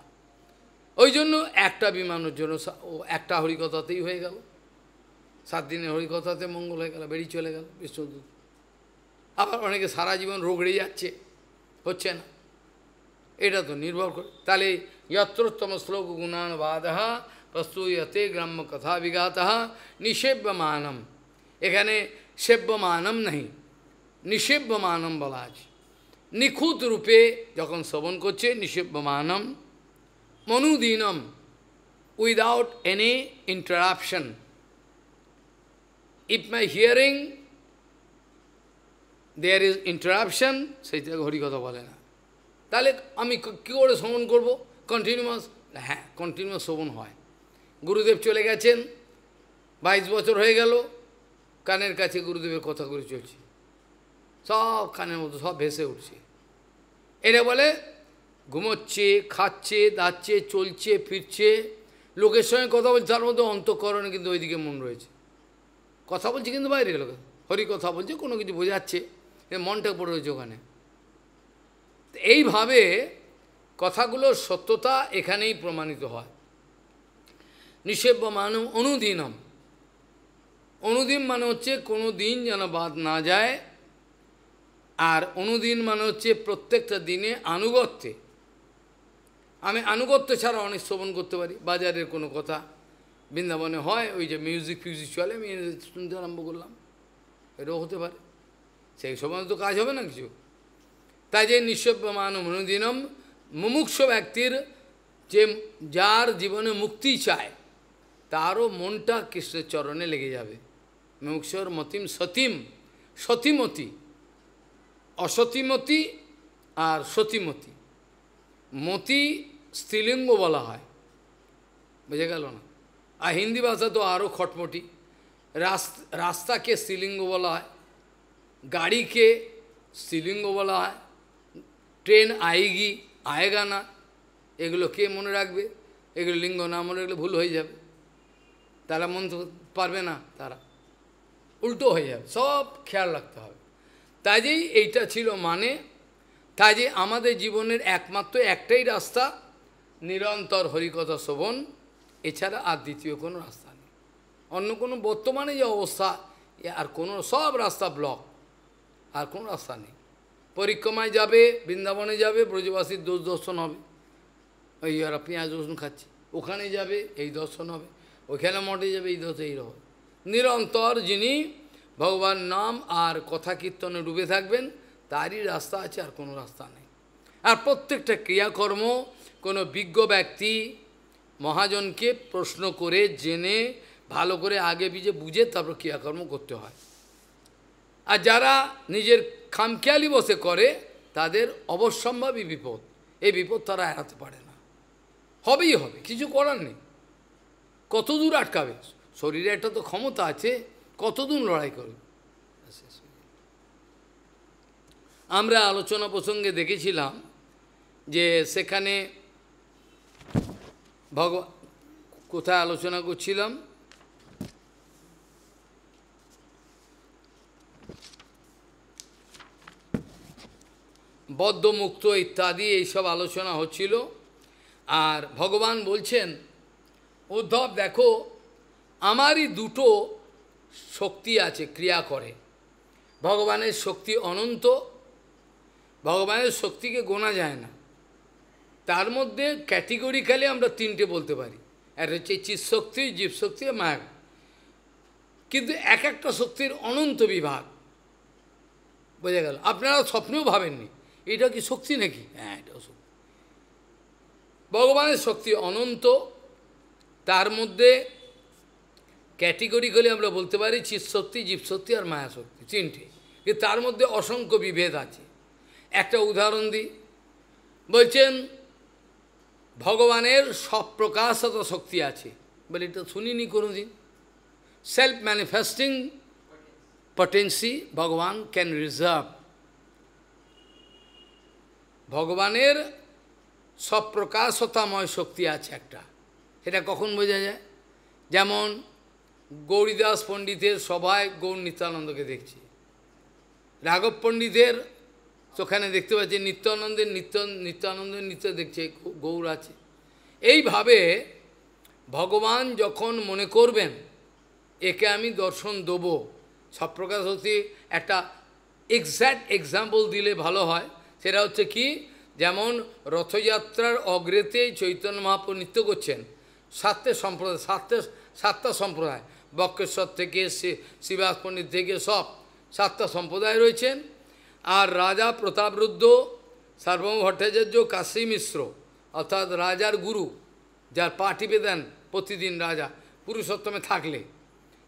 ওই জন্য একটা বিমানের জন্য ও একটা হরিকথাতেই হয়ে গেল, 7 দিনের হরিকথাতে মঙ্গল হয়ে গেল, বেরিয়ে চলে গেল বিষ্ণুদূত। আবার অনেকে সারা জীবন রোগ রেগে যাচ্ছে, হচ্ছে না, এটা তো নির্ভর করে। তাহলে যত্রোত্তম শ্লোক গুণান বাধা প্রস্তুয়তে গ্রাম্য কথা বিঘাত নিষেব্যমানম, এখানে সেব্যমানম নেই, নিষেব্যমানম বলা আছে। নিখুঁত রূপে যখন শ্রবণ করছে, নিষেব্যমানম মনুদীনম, without any interruption. If my hearing there is interruption, সেইটাকে হরিকথা বলে না। তাহলে আমি কী করে শ্রবণ করবো? কন্টিনিউয়াস? হ্যাঁ, কন্টিনিউয়াস শ্রবণ হয়। গুরুদেব চলে গেছেন, 22 বছর হয়ে গেল, কানের কাছে গুরুদেবের কথাগুলো চলছে, সব কানের মতো সব ভেসে উঠছে। এরা বলে ঘুমোচ্ছে, খাচ্ছে, দাচ্ছে, চলছে, ফিরছে, লোকের সঙ্গে কথা বলছে, তার মধ্যে অন্তঃকরণে কিন্তু ওইদিকে মন রয়েছে, কথা বলছে কিন্তু বাইরে গেল, হরি কথা বলছে, কোনো কিছু বোঝাচ্ছে, মনটা পড়ে রয়েছে ওখানে। এইভাবে কথাগুলোর সত্যতা এখানেই প্রমাণিত হয়। নিষেব্যমানম অনুদিনম, অনুদিন মানে হচ্ছে কোনো দিন যেন বাদ না যায়, আর অনুদিন মানে হচ্ছে প্রত্যেকটা দিনে আনুগত্যে। আমি আনুগত্য ছাড়া অনেক শ্রবণ করতে পারি, বাজারের কোনো কথা বৃন্দাবনে হয়, ওই যে মিউজিক ফিউজিক চলে, আমি শুনতে আরম্ভ করলাম, এটাও হতে পারে, সেই সময় তো কাজ হবে না কিছু। তাই যে নিঃসব্যমানম অনুদিনম, মুমুক্ষ ব্যক্তির, যে যার জীবনে মুক্তি চায়, তারও মনটা কৃষ্ণের চরণে লেগে যাবে। মুমুক্ষর মতিম সতীম, সতীমতি, অসতীমতি আর সতীমতি। মতি স্ত্রীলিঙ্গ বলা হয়, বুঝে গেল না? আর হিন্দি ভাষা তো আরও খটমটি, রাস্তাকে স্ত্রীলিঙ্গ বলা হয়, গাড়িকে স্ত্রীলিঙ্গ বলা হয়, ট্রেন আएगी आएगा না, এগুলো কে মনে রাখবে? এগুলো লিঙ্গ না মনে রাখলে ভুল হয়ে যাবে, তারা মন্ত্র পারবে না, তারা উল্টো হয়ে যাবে, সব খেয়াল রাখতে হবে। তাই যেই এইটা ছিল মানে, তাই যে আমাদের জীবনের একমাত্র একটাই রাস্তা, নিরন্তর হরিকথা শ্রবণ, এছাড়া আর দ্বিতীয় কোনো রাস্তা নেই। অন্য কোনো বর্তমানে যে অবস্থা, আর কোনো সব রাস্তা ব্লক, আর কোনো রাস্তা নেই। পরিক্রমায় যাবে, বৃন্দাবনে যাবে, ব্রজবাসীর দোষ দর্শন হবে, ওই ওরা পেঁয়াজ রসুন খাচ্ছে, ওখানে যাবে এই দর্শন হবে, ওইখানে মঠে যাবে এই দোষ এই হবে। নিরন্তর যিনি ভগবান নাম আর কথা কীর্তনে ডুবে থাকবেন, তারই রাস্তা আছে, আর কোনো রাস্তা নেই। আর প্রত্যেকটা ক্রিয়াকর্ম কোনো বিজ্ঞ ব্যক্তি মহাজনকে প্রশ্ন করে জেনে ভালো করে আগে পিছে বুঝে তারপর ক্রিয়াকর্ম করতে হয়। আর যারা নিজের খামখেয়ালি বসে করে, তাদের অবশ্যম্ভাবী বিপদ, এই বিপদ তারা এড়াতে পারে না, হবেই হবে, কিছু করার নেই। কত দূর আটকাবে? শরীরে একটা তো ক্ষমতা আছে, কতদূর লড়াই করবে? আমরা আলোচনা প্রসঙ্গে দেখেছিলাম যে সেখানে কোথায় আলোচনা করছিলাম, বদ্ধমুক্ত ইত্যাদি এইসব আলোচনা হচ্ছিল। আর ভগবান বলছেন, উদ্ধব দেখো, আমারই দুটো শক্তি আছে, ক্রিয়া করে। ভগবানের শক্তি অনন্ত, ভগবানের শক্তিকে গোনা যায় না। তার মধ্যে ক্যাটেগরিক্যালি আমরা তিনটে বলতে পারি, একটা হচ্ছে চিৎশক্তি, জীবশক্তি, মায়া। কিন্তু এক একটা শক্তির অনন্ত বিভাগ, বোঝা গেল? আপনারা স্বপ্নেও ভাবেননি এটা কি শক্তি নাকি? হ্যাঁ, এটাও শক্তি। ভগবানের শক্তি অনন্ত, তার মধ্যে ক্যাটেগরিক্যালি আমরা বলতে পারি চিৎশক্তি, জীবশক্তি আর মায়াশক্তি, তিনটে। কিন্তু তার মধ্যে অসংখ্য বিভেদ আছে। একটা উদাহরণ দিই, বলছেন ভগবানের স্বপ্রকাশত শক্তি আছে, বলে এটা শুনিনি কোনোদিন। সেলফ ম্যানিফেস্টিং পটেন্সি ভগবান ক্যান রিজার্ভ। ভগবানের স্বপ্রকাশতাময় শক্তি আছে একটা, এটা কখন বোঝা যায়? যেমন গৌরীদাস পণ্ডিতের সভায় গৌর নিত্যানন্দকে দেখছি, রাঘব পণ্ডিতের ওখানে দেখতে পাচ্ছি নিত্যানন্দের নিত্য দেখছে গৌর আছে। এইভাবে ভগবান যখন মনে করবেন একে আমি দর্শন দেব, স্বপ্রকাশ হতে একটা এক্স্যাক্ট এক্সাম্পল দিলে ভালো হয়। সেটা হচ্ছে কি, যেমন রথযাত্রার অগ্রেতে চৈতন্য মহাপ্রভু নৃত্য করছেন, সাতটা সম্প্রদায়, বক্রেশ্বর থেকে শ্রীবাস পণ্ডিত থেকে সব সাতটা সম্প্রদায় রয়েছেন। আর রাজা প্রতাপরুদ্ধ, সার্বভৌম ভট্টাচার্য, কাশী মিশ্র, অর্থাৎ রাজার গুরু, যার পা টিপে দেন প্রতিদিন রাজা পুরুষোত্তমে থাকলে,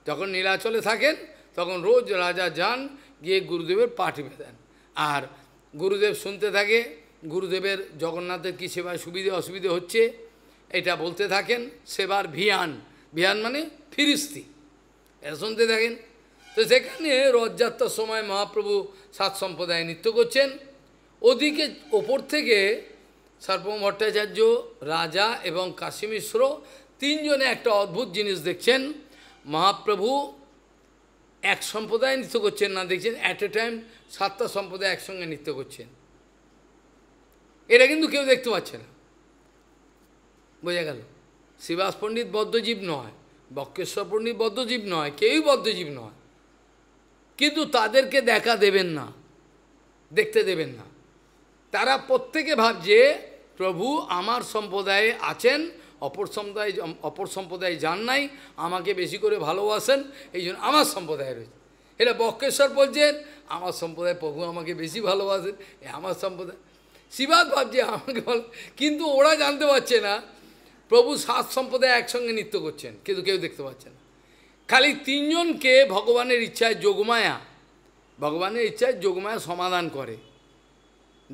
যখন নীলাচলে থাকেন তখন রোজ রাজা যান, গিয়ে গুরুদেবের পা টিপে দেন। আর গুরুদেব শুনতে থাকে গুরুদেবের জগন্নাথের কী সেবায় সুবিধে অসুবিধে হচ্ছে, এটা বলতে থাকেন। সেবার ভিয়ান, ভিয়ান মানে ফিরিস্তি, এটা শুনতে থাকেন। তো সেখানে রথযাত্রার সময় মহাপ্রভু সাত সম্প্রদায় নৃত্য করছেন। ওদিকে ওপর থেকে সার্বভৌম ভট্টাচার্য, রাজা এবং কাশী মিশ্র তিনজনে একটা অদ্ভুত জিনিস দেখছেন। মহাপ্রভু এক সম্প্রদায় নৃত্য করছেন না, দেখছেন অ্যাট এ টাইম সাতটা সম্প্রদায় একসঙ্গে নৃত্য করছেন। এটা কিন্তু কেউ দেখতে পাচ্ছে না, বোঝা গেল? শ্রীবাস পণ্ডিত বদ্ধজীব নয়, বক্রেশ্বর পণ্ডিত বদ্ধজীব নয়, কেউই বদ্ধজীব নয়, কিন্তু তাদেরকে দেখা দেবেন না, দেখতে দেবেন না। তারা প্রত্যেকে ভাবছে প্রভু আমার সম্প্রদায়ে আছেন, অপর সম্প্রদায় যান নাই, আমাকে বেশি করে ভালোবাসেন, এই জন্য আমার সম্প্রদায় রয়েছে। এটা বক্রেশ্বর বলছেন আমার সম্প্রদায় প্রভু আমাকে বেশি ভালোবাসেন, আমার সম্প্রদায়। শিবাদ ভাবছে আমাকে ভালো, কিন্তু ওরা জানতে পারছে না প্রভু সাত সম্প্রদায় একসঙ্গে নৃত্য করছেন, কিন্তু কেউ দেখতে পাচ্ছে না। খালি তিনজনকে ভগবানের ইচ্ছায় যোগমায়া, ভগবানের ইচ্ছায় যোগমায়া সমাধান করে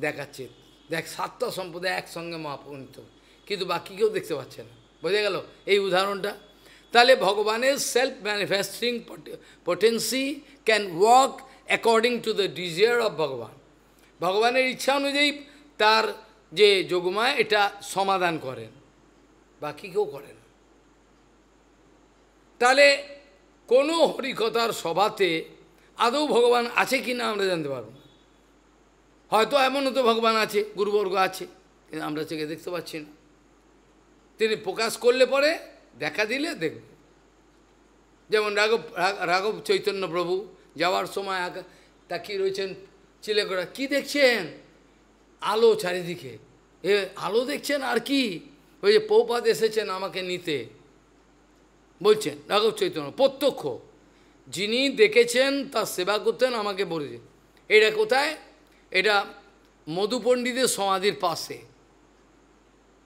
দেখাচ্ছে, দেখ সাতটা সম্প্রদায় একসঙ্গে মহাপ্রভু নৃত্য, কিন্তু বাকি কেউ দেখতে পাচ্ছে না। বোঝা গেল এই উদাহরণটা? তাহলে ভগবানের self manifesting potency can work according to the desire of ভগবান। ভগবানের ইচ্ছা অনুযায়ী তার যে যোগমায়া এটা সমাধান করেন, বাকি কেউ করে না। তাহলে কোনো হরিকথার সভাতে আদৌ ভগবান আছে কি না আমরা জানতে পারব না। হয়তো এমনও তো ভগবান আছে, গুরুবর্গ আছে, কিন্তু আমরা চোখে দেখতে পাচ্ছি না। তিনি প্রকাশ করলে পরে দেখা দিলে দেখব। যেমন রাঘব চৈতন্য প্রভু যাওয়ার সময় তাকিয়ে রয়েছেন চিলেকোড়া, কি দেখছেন? আলো চারিদিকে, এ আলো দেখছেন আর কি? ওই যে পৌপাদ এসেছেন আমাকে নিতে, বলছেন রাঘব চৈতন্য প্রত্যক্ষ, যিনি দেখেছেন তার সেবা করতেন, আমাকে বলেছেন। এটা কোথায়? এটা মধু পণ্ডিতের সমাধির পাশে।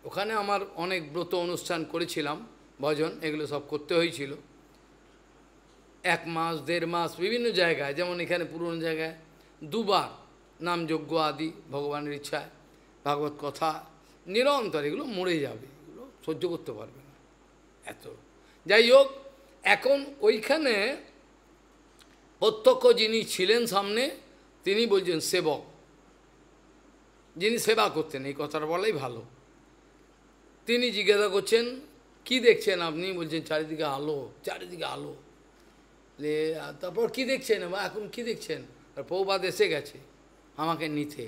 ওখানে আমার অনেক ব্রত অনুষ্ঠান করেছিলাম, ভজন এগুলো সব করতে হয়েছিল, 1 মাস 1.5 মাস বিভিন্ন জায়গায়, যেমন এখানে পুরনো জায়গায় 2 বার নামযজ্ঞ আদি ভগবানের ইচ্ছায়, ভাগবত কথা নিরন্তর, এগুলো মরে যাবে, এগুলো সহ্য করতে পারবে না এত। যাই হোক, এখন ওইখানে প্রত্যক্ষ যিনি ছিলেন সামনে, তিনি বলছেন সেবক, যিনি সেবা করতেন, এই কথাটা বলাই ভালো। তিনি জিজ্ঞাসা করছেন, কি দেখছেন আপনি? বলছেন চারিদিকে আলো, চারিদিকে আলো। তারপর কি দেখছেন? এখন কি দেখছেন? আর পৌপাদ এসে গেছে আমাকে নিতে,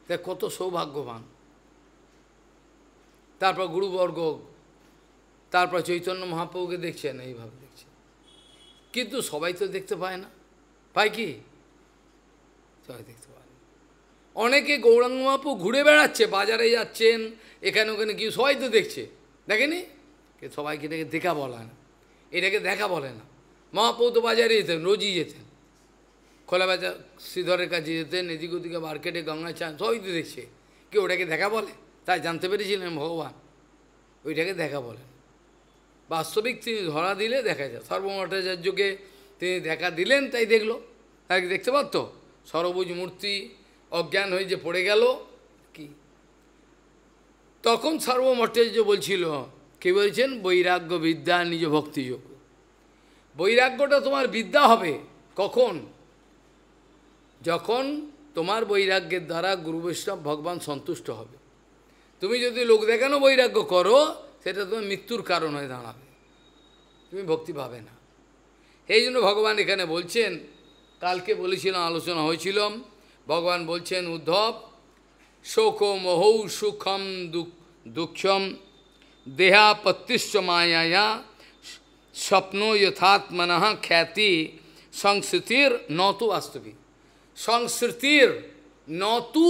তা কত সৌভাগ্যবান। তারপর গুরুবর্গ, তারপর চৈতন্য মহাপ্রভুকে দেখছেন, এইভাবে দেখছেন। কিন্তু সবাই তো দেখতে পায় না, পায় কি? সবাই দেখতে পায় না। অনেকে গৌরাঙ্গ মহাপ্রভু ঘুরে বেড়াচ্ছে, বাজারে যাচ্ছেন, এখানে ওখানে কি, সবাই তো দেখছে, দেখেনি? সবাইকে এটাকে দেখা বলে না, এটাকে দেখা বলে না। মহাপ্রভু তো বাজারে যেতেন, রোজই যেতেন, খোলা বাজার শ্রীধরের কাছে যেতেন, এদিক ওদিকে মার্কেটে গঙ্গা চান, সবাই তো দেখছে, কি ওটাকে দেখা বলে? তাই জানতে পেরেছিলেন ভগবান, ওইটাকে দেখা বলেন। বাস্তবিক তিনি ধরা দিলে দেখা যায়। সর্বভট্টাচার্যকে তিনি দেখা দিলেন, তাই দেখলো, তাকে দেখতে পারত? সরবুজ মূর্তি অজ্ঞান হয়ে যে পড়ে গেল কি, তখন সর্বভট্টাচার্য বলছিল, কে বলছেন? বৈরাগ্য বিদ্যা নিজ ভক্তিযোগ। বৈরাগ্যটা তোমার বিদ্যা হবে কখন? যখন তোমার বৈরাগ্যের দ্বারা গুরু বৈষ্ণব ভগবান সন্তুষ্ট হবে। তুমি যদি লোক দেখানো বৈরাগ্য করো, সেটা তোমার মৃত্যুর কারণ হয়ে দাঁড়াবে, তুমি ভক্তি পাবে না। এই জন্য ভগবান এখানে বলছেন, কালকে বলেছিলাম, আলোচনা হয়েছিল, ভগবান বলছেন উদ্ধব, শোক মোহৌ সুখম দুঃখম দেহাপত্যশ্চ মায়া স্বপ্ন যথাত্মন খ্যাতি সংস্কৃতির নতু বাস্তবিক। সংস্কৃতির নতু,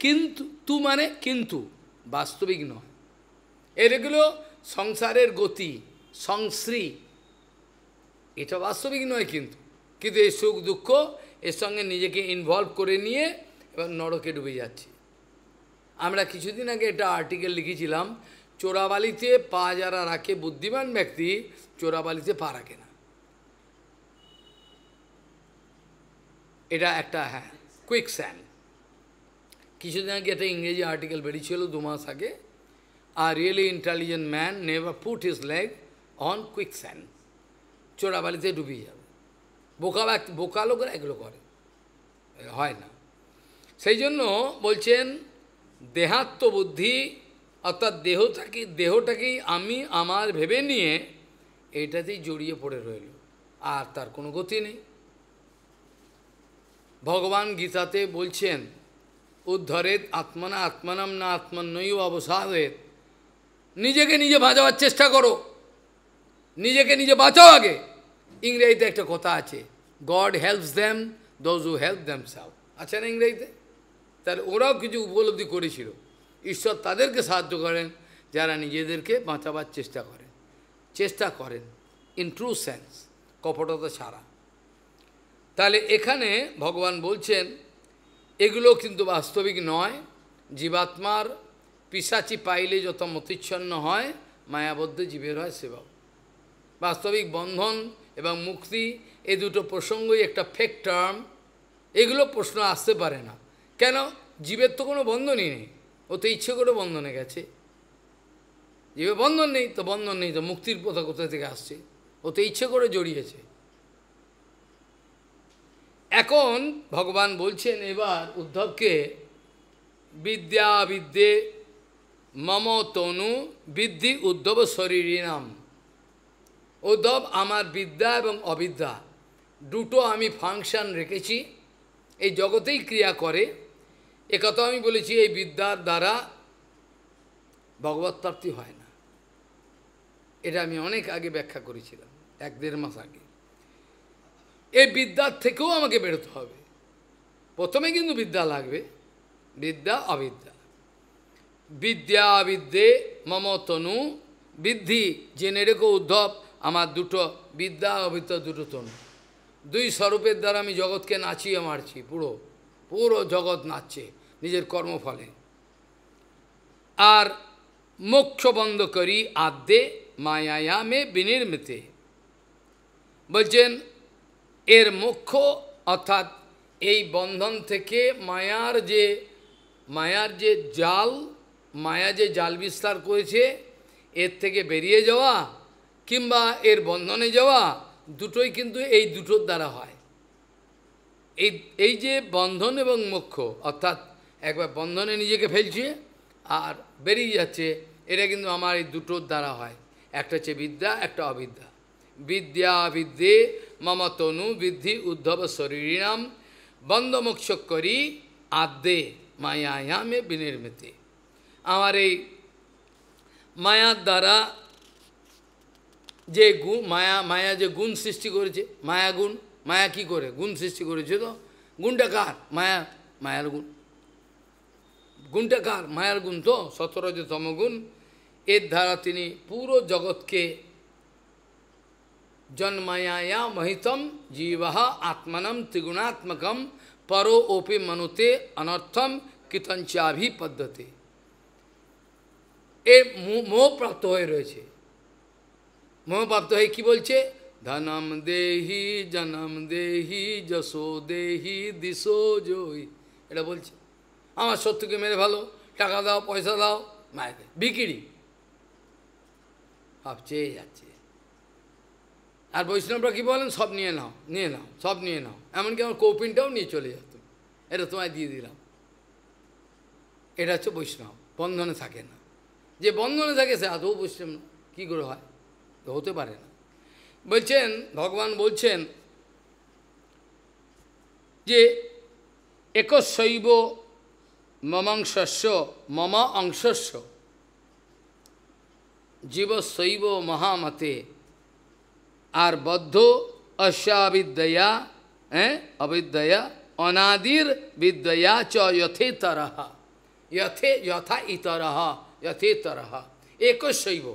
কিন্তু, তু মানে কিন্তু, বাস্তবিক নয়। এগুলো সংসারের গতি, সংশ্রী, এটা বাস্তবিক নয়। কিন্তু কিন্তু এই সুখ দুঃখ এর সঙ্গে নিজেকে ইনভলভ করে নিয়ে এবার নরকে ডুবে যাচ্ছে। আমরা কিছুদিন আগে একটা আর্টিকেল লিখেছিলাম, চোরাবালিতে পা যারা রাখে, বুদ্ধিমান ব্যক্তি চোরাবালিতে পা রাখে না। এটা একটা, হ্যাঁ, কুইক স্যান্ড। কিছুদিন আগে একটা ইংরেজি আর্টিকেল বেরিয়েছিল 2 মাস আগে, a really intelligent man never put his leg on quicksand. চোরাবালিতে ডুবিয়ে যাবে। বোকা লোকেরা এগুলো করে, হয় না। সেই জন্য বলছেন দেহাত্মবুদ্ধি, অর্থাৎ দেহটাকেই আমি আমার ভেবে নিয়ে এইটাতেই জড়িয়ে পড়ে রইল, আর তার কোনো গতি নেই। ভগবান গীতাতে বলছেন, উদ্ধরেত আত্মনা আত্মনাম না আত্মন্যই অবসাদেত। নিজেকে নিজে বাঁচাবার চেষ্টা করো, নিজেকে নিজে বাঁচাও আগে। ইংরেজিতে একটা কথা আছে, God helps them those who help themself, আছে না ইংরেজিতে? তাহলে ওরাও কিছু উপলব্ধি করেছিল, ঈশ্বর তাদেরকে সাহায্য করেন যারা নিজেদেরকে বাঁচাবার চেষ্টা করেন ইন ট্রু সেন্স, কপটতা ছাড়া। তাহলে এখানে ভগবান বলছেন এগুলো কিন্তু বাস্তবিক নয়। জীবাত্মার পিশাচি পাইলে যত মতিচ্ছন্ন হয়, মায়াবদ্ধ জীবের হয় সেবক। বাস্তবিক বন্ধন এবং মুক্তি, এই দুটো প্রসঙ্গই একটা ফেক টার্ম। এগুলো প্রশ্ন আসতে পারে না। কেন? জীবের তো কোনো বন্ধনই নেই, ও তো ইচ্ছে করে বন্ধনে গেছে। জীবে বন্ধন নেই তো মুক্তির পথা কোথা থেকে আসছে? ও তো ইচ্ছে করে জড়িয়েছে। এখন ভগবান বলছেন এবার উদ্ধবকে বিদ্যা বিদ্যে মম তনু বিদ্ধি উদ্ধব শরীরিনাম। উদ্ধব, আমার বিদ্যা এবং অবিদ্যা দুটো আমি ফাংশন রেখেছি, এই জগতেই ক্রিয়া করে। একথা আমি বলেছি, এই বিদ্যার দ্বারা ভগবৎ প্রাপ্তি হয় না। এটা আমি অনেক আগে ব্যাখ্যা করেছিলাম, 1-1.5 মাস আগে। এই বিদ্যার থেকেও আমাকে বেরোতে হবে। প্রথমে কিন্তু বিদ্যা লাগবে, বিদ্যা অবিদ্যা। বিদ্যা বিদ্যে মম তনু বিদ্ধি, জেনে রেখো উদ্ধব, আমার দুটো বিদ্যা অবিদ্যা দুটো তনু, দুই স্বরূপের দ্বারা আমি জগৎকে নাচিয়ে মারছি। পুরো পুরো জগৎ নাচছে নিজের কর্মফলে। আর মোক্ষ বন্ধ করি আদ্যে মায়ায়ামে বিনির্মিতে। বলছেন এর মোক্ষ অর্থাৎ এই বন্ধন থেকে মায়ার যে জাল, মায়া যে জাল বিস্তার করেছে, এর থেকে বেরিয়ে যাওয়া কিংবা এর বন্ধনে যাওয়া, দুটোই কিন্তু এই দুটোর দ্বারা হয়। এই যে বন্ধন এবং মোক্ষ, অর্থাৎ একবার বন্ধনে নিজেকে ফেলছে আর বেরিয়ে যাচ্ছে, এটা কিন্তু আমার এই দুটোর দ্বারা হয়। একটা হচ্ছে বিদ্যা, একটা অবিদ্যা। বিদ্যা বিদ্যে মম তনু বিদ্ধি উদ্ধব শরীরিনাম বন্ধমোক্ষ করি আদ্যে মায়ায়ামে বিনির্মিতে। আমার এই মায়ার দ্বারা যে গুণ, মায়া যে গুণ সৃষ্টি করেছে, মায়া গুণ, মায়া কি করে গুণ সৃষ্টি করেছে? তো গুণটা কার? মায়ার গুণ। গুণটা কার? মায়ার গুণ। তো সতরজতম গুণ, এর দ্বারা তিনি পুরো জগৎকে জন্মায়া মহিতম জীবঃ আত্মনম ত্রিগুণাত্মকম পরো ওপি মনুতে অনর্থম কৃতঞ্চাভিপদ্যতে। এ মোহপ্রাপ্ত হয়ে রয়েছে। মোহপ্রাপ্ত হয়ে কি বলছে? ধনম দেহি জনম দেহি যশো দেহি দিশো জয়ী, এটা বলছে। আমার শত্রুকে মেরে ভালো, টাকা দাও, পয়সা দাও, মায়েকে বিকিরি ভাব চেয়ে যাচ্ছে। আর বৈষ্ণবরা কি বলেন? সব নিয়ে নাও, নিয়ে নাও, সব নিয়ে নাও। এমনকি আমার কৌপিনটাও নিয়ে চলে যেত, এটা তোমায় দিয়ে দিলাম। এটা হচ্ছে বৈষ্ণব, বন্ধনে থাকে না। যে বন্ধনে থাকে সে আদৌ বৈষ্ণব না। কী করে হয়? হতে পারে না। বলছেন, ভগবান বলছেন যে একশৈব মমাংশস্য মম অংশস্য জীবশৈব মহামতে আর বদ্ধ অস্যাবিদ্যয়া অবিদ্যয়া অনাদির বিদ্যয়া চ যথেতরহ যথা ইতরহ যথেতরহ একশৈব।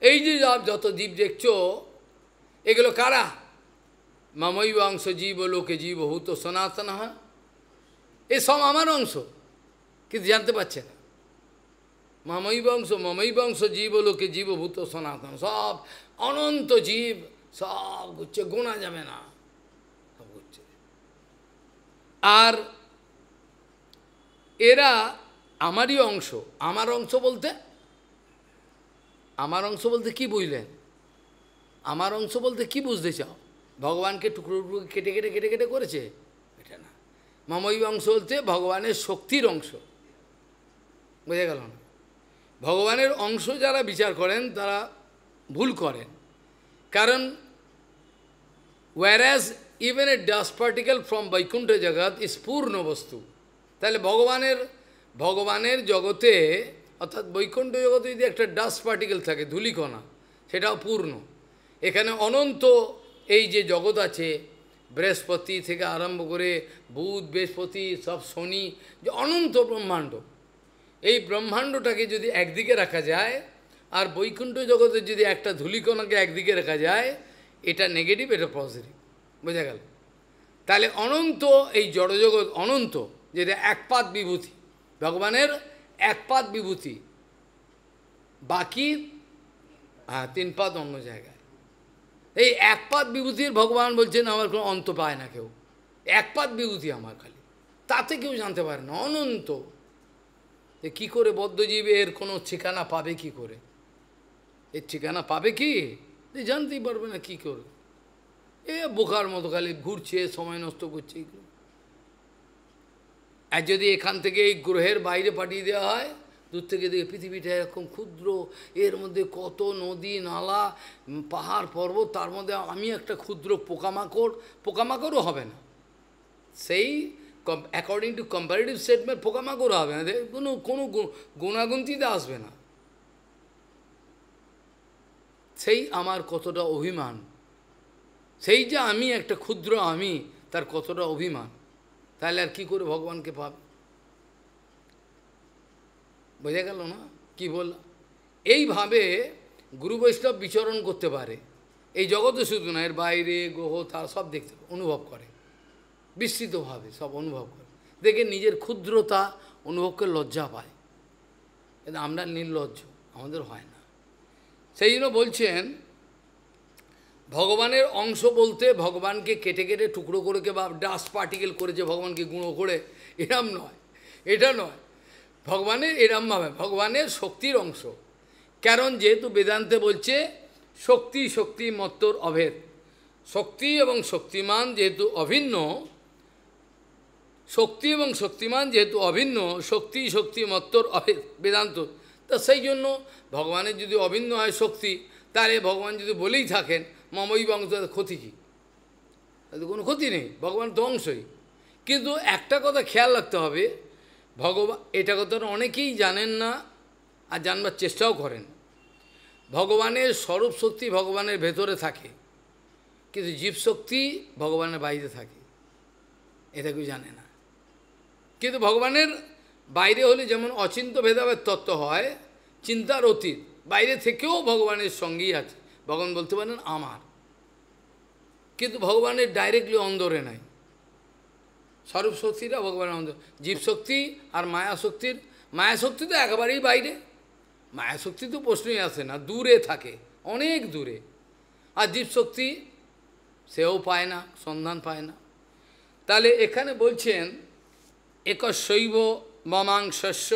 এই যে যত জীব দেখছ, এগুলো কারা? মমৈব অংশ জীব লোকে জীব ভূত সনাতন, এ সব আমার অংশ, কিন্তু জানতে পারছে না। মমৈব অংশ জীব লোকে জীবভূত সনাতন, সব অনন্ত জীব, সব ঘুরছে, গোনা যাবে না, সব ঘুরছে। আর এরা আমারই অংশ। আমার অংশ বলতে, আমার অংশ বলতে কি বুঝলেন? আমার অংশ বলতে কি বুঝতে চাও? ভগবানকে টুকরো টুকরো কেটে কেটে কেটে কেটে করেছে, এটা না। মমৈব অংশ বলতে ভগবানের শক্তির অংশ, বোঝা গেল না? ভগবানের অংশ যারা বিচার করেন তারা ভুল করেন। কারণ whereas even a dust particle from Vaikuntha Jagat is পূর্ণ বস্তু। তাহলে ভগবানের জগতে, অর্থাৎ বৈকুণ্ঠ জগতে যদি একটা ডাস্ট পার্টিকেল থাকে, ধূলিকণা, সেটাও পূর্ণ। এখানে অনন্ত এই যে জগৎ আছে, বৃহস্পতি থেকে আরম্ভ করে বুধ, বৃহস্পতি, সব শনি, যে অনন্ত ব্রহ্মাণ্ড, এই ব্রহ্মাণ্ডটাকে যদি একদিকে রাখা যায়, আর বৈকুণ্ঠ জগতে যদি একটা ধূলিকণাকে একদিকে রাখা যায়, এটা নেগেটিভ, এটা পজিটিভ, বোঝা গেল? তাহলে অনন্ত এই জড়জগৎ অনন্ত, যেটা একপাত বিভূতি, ভগবানের একপাত বিভূতি, বাকি 3 পাত অন্য জায়গায়। এই একপাত বিভূতির ভগবান বলছেন আমার কোনো অন্ত পায় না কেউ, একপাত বিভূতি আমার খালি, তাতে কেউ জানতে পারে না, অনন্ত। কি করে বদ্ধজীব এর কোনো ঠিকানা পাবে? কি করে এর ঠিকানা পাবে? কি জানতেই পারবে না কি করে। বোকার মতো খালি ঘুরছে, সময় নষ্ট করছে। এগুলো আর যদি এখান থেকে এই গ্রহের বাইরে পাঠিয়ে দেওয়া হয়, দূর থেকে দেখে পৃথিবীটা এরকম ক্ষুদ্র, এর মধ্যে কত নদী নালা পাহাড় পর্বত, তার মধ্যে আমি একটা ক্ষুদ্র পোকামাকড়, পোকামাকড়ও হবে না, সেই অ্যাকর্ডিং টু কম্পারেটিভ স্টেটমেন্ট পোকামাকড়ও হবে না, কোনো কোনো গুণাগুন্তিতে আসবে না। সেই আমার কতটা অভিমান, সেই যে আমি একটা ক্ষুদ্র আমি, তার কতটা অভিমান, তাহলে আর কি করে ভগবানকে পাবে? বোঝা গেল না কি বললাম? এইভাবে গুরু বৈষ্ণব বিচরণ করতে পারে এই জগতে, শুধু না, এর বাইরে গ্রহ তার সব দেখতে অনুভব করে, বিস্তৃতভাবে সব অনুভব করে, দেখে নিজের ক্ষুদ্রতা অনুভব করে লজ্জা পায়। কিন্তু আমরা নির্লজ্জ, আমাদের হয় না। সেই জন্য বলছেন ভগবানের অংশ বলতে ভগবানকে কেটে কেটে টুকরো করে বা ডাস্ট পার্টিকেল করেছে ভগবানকে গুঁড়ো করে, এরম নয়, এটা নয়। ভগবানের এরমভাবে ভগবানের শক্তির অংশ, কারণ যেহেতু বেদান্তে বলছে শক্তি শক্তি মত্তর অভেদ, শক্তি এবং শক্তিমান যেহেতু অভিন্ন, শক্তি এবং শক্তিমান যেহেতু অভিন্ন, শক্তি শক্তি মত্তর অভেদ বেদান্ত, তা সেই জন্য ভগবানের যদি অভিন্ন হয় শক্তি, তাহলে ভগবান যদি বলেই থাকেন মমই বংশ, ক্ষতি কী? তাদের কোনো ক্ষতি নেই, ভগবান তো অংশই। কিন্তু একটা কথা খেয়াল রাখতে হবে, ভগবান, এটা কথা অনেকেই জানেন না আর জানবার চেষ্টাও করেন। ভগবানের স্বরূপ শক্তি ভগবানের ভেতরে থাকে, কিন্তু জীবশক্তি ভগবানের বাইরে থাকে, এটা কেউ জানে না। কিন্তু ভগবানের বাইরে হলে যেমন অচিন্ত ভেদাভেদ তত্ত্ব হয়, চিন্তার অতীত, বাইরে থেকেও ভগবানের সঙ্গেই আছে, ভগবান বলতে পারেন আমার, কিন্তু ভগবানের ডাইরেক্টলি অন্দরে নাই। স্বরূপ শক্তিটা ভগবানের অন্তর, জীবশক্তি আর মায়াশক্তির, মায়াশক্তি তো একেবারেই বাইরে, মায়াশক্তি তো প্রশ্নই আসে না, দূরে থাকে, অনেক দূরে। আর জীবশক্তি সেও পায় না, সন্ধান পায় না। তাহলে এখানে বলছেন একশৈব মমাংশস্য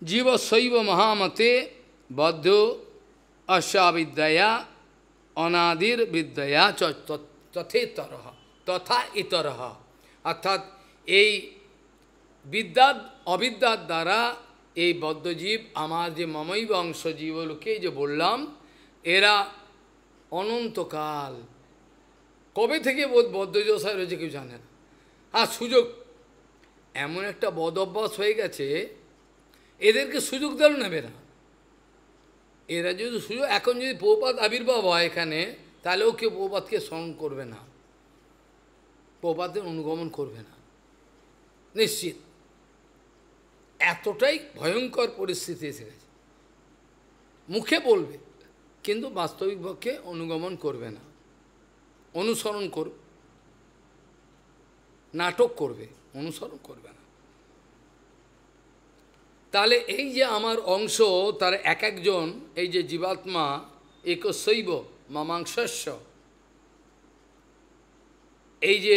জীবশৈব মহামতে বদ্ধ অস্যাবিদ্যয়া অনাদির বিদ্যয়া তথেতরহ তথা ইতরহ, অর্থাৎ এই বিদ্যার অবিদ্যার দ্বারা এই বদ্ধজীব, আমার যে মমৈব অংশ জীবলোকে যে বললাম, এরা অনন্তকাল কবে থেকে বদ্ধদশায় রয়েছে কেউ জানে না। আর সুযোগ, এমন একটা বদ অভ্যাস হয়ে গেছে, এদেরকে সুযোগ দিলেও নেবে না। এরা যদি সুযোগ, এখন যদি প্রভুপাদ আবির্ভাব হয় এখানে, তাহলেও কেউ প্রভুপাদকে স্মরণ করবে না, প্রভুপাদের অনুগমন করবে না, নিশ্চিত। এতটাই ভয়ঙ্কর পরিস্থিতি এসে গেছে, মুখে বলবে কিন্তু বাস্তবিক পক্ষে অনুগমন করবে না, অনুসরণ করবে, নাটক করবে, অনুসরণ করবে না। তাহলে এই যে আমার অংশ, তার এক একজন, এই যে জীবাত্মা একশৈব মমাংশস্য, এই যে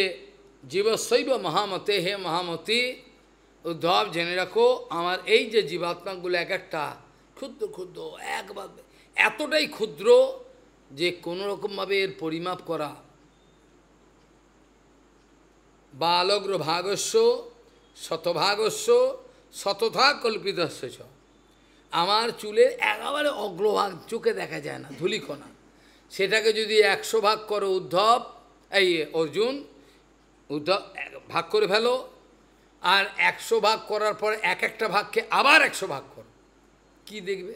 জীবশৈব মহামতে, হে মহামতি উদ্ধব জেনে রাখো, আমার এই যে জীবাত্মাগুলো এক একটা ক্ষুদ্র ক্ষুদ্র, একবার এতটাই ক্ষুদ্র যে কোনো রকমভাবে এর পরিমাপ করা, বা অলগ্র ভাগস্য শতভাগস্য শতথা কল্পিতস্য চ, আমার চুলের একেবারে অগ্রভাগ চোখে দেখা যায় না, ধূলিকণা, সেটাকে যদি 100 ভাগ করো উদ্ধব, এই অর্জুন, উদ্ধব ভাগ করে ফেলো, আর 100 ভাগ করার পর এক একটা ভাগকে আবার 100 ভাগ করো, কি দেখবে?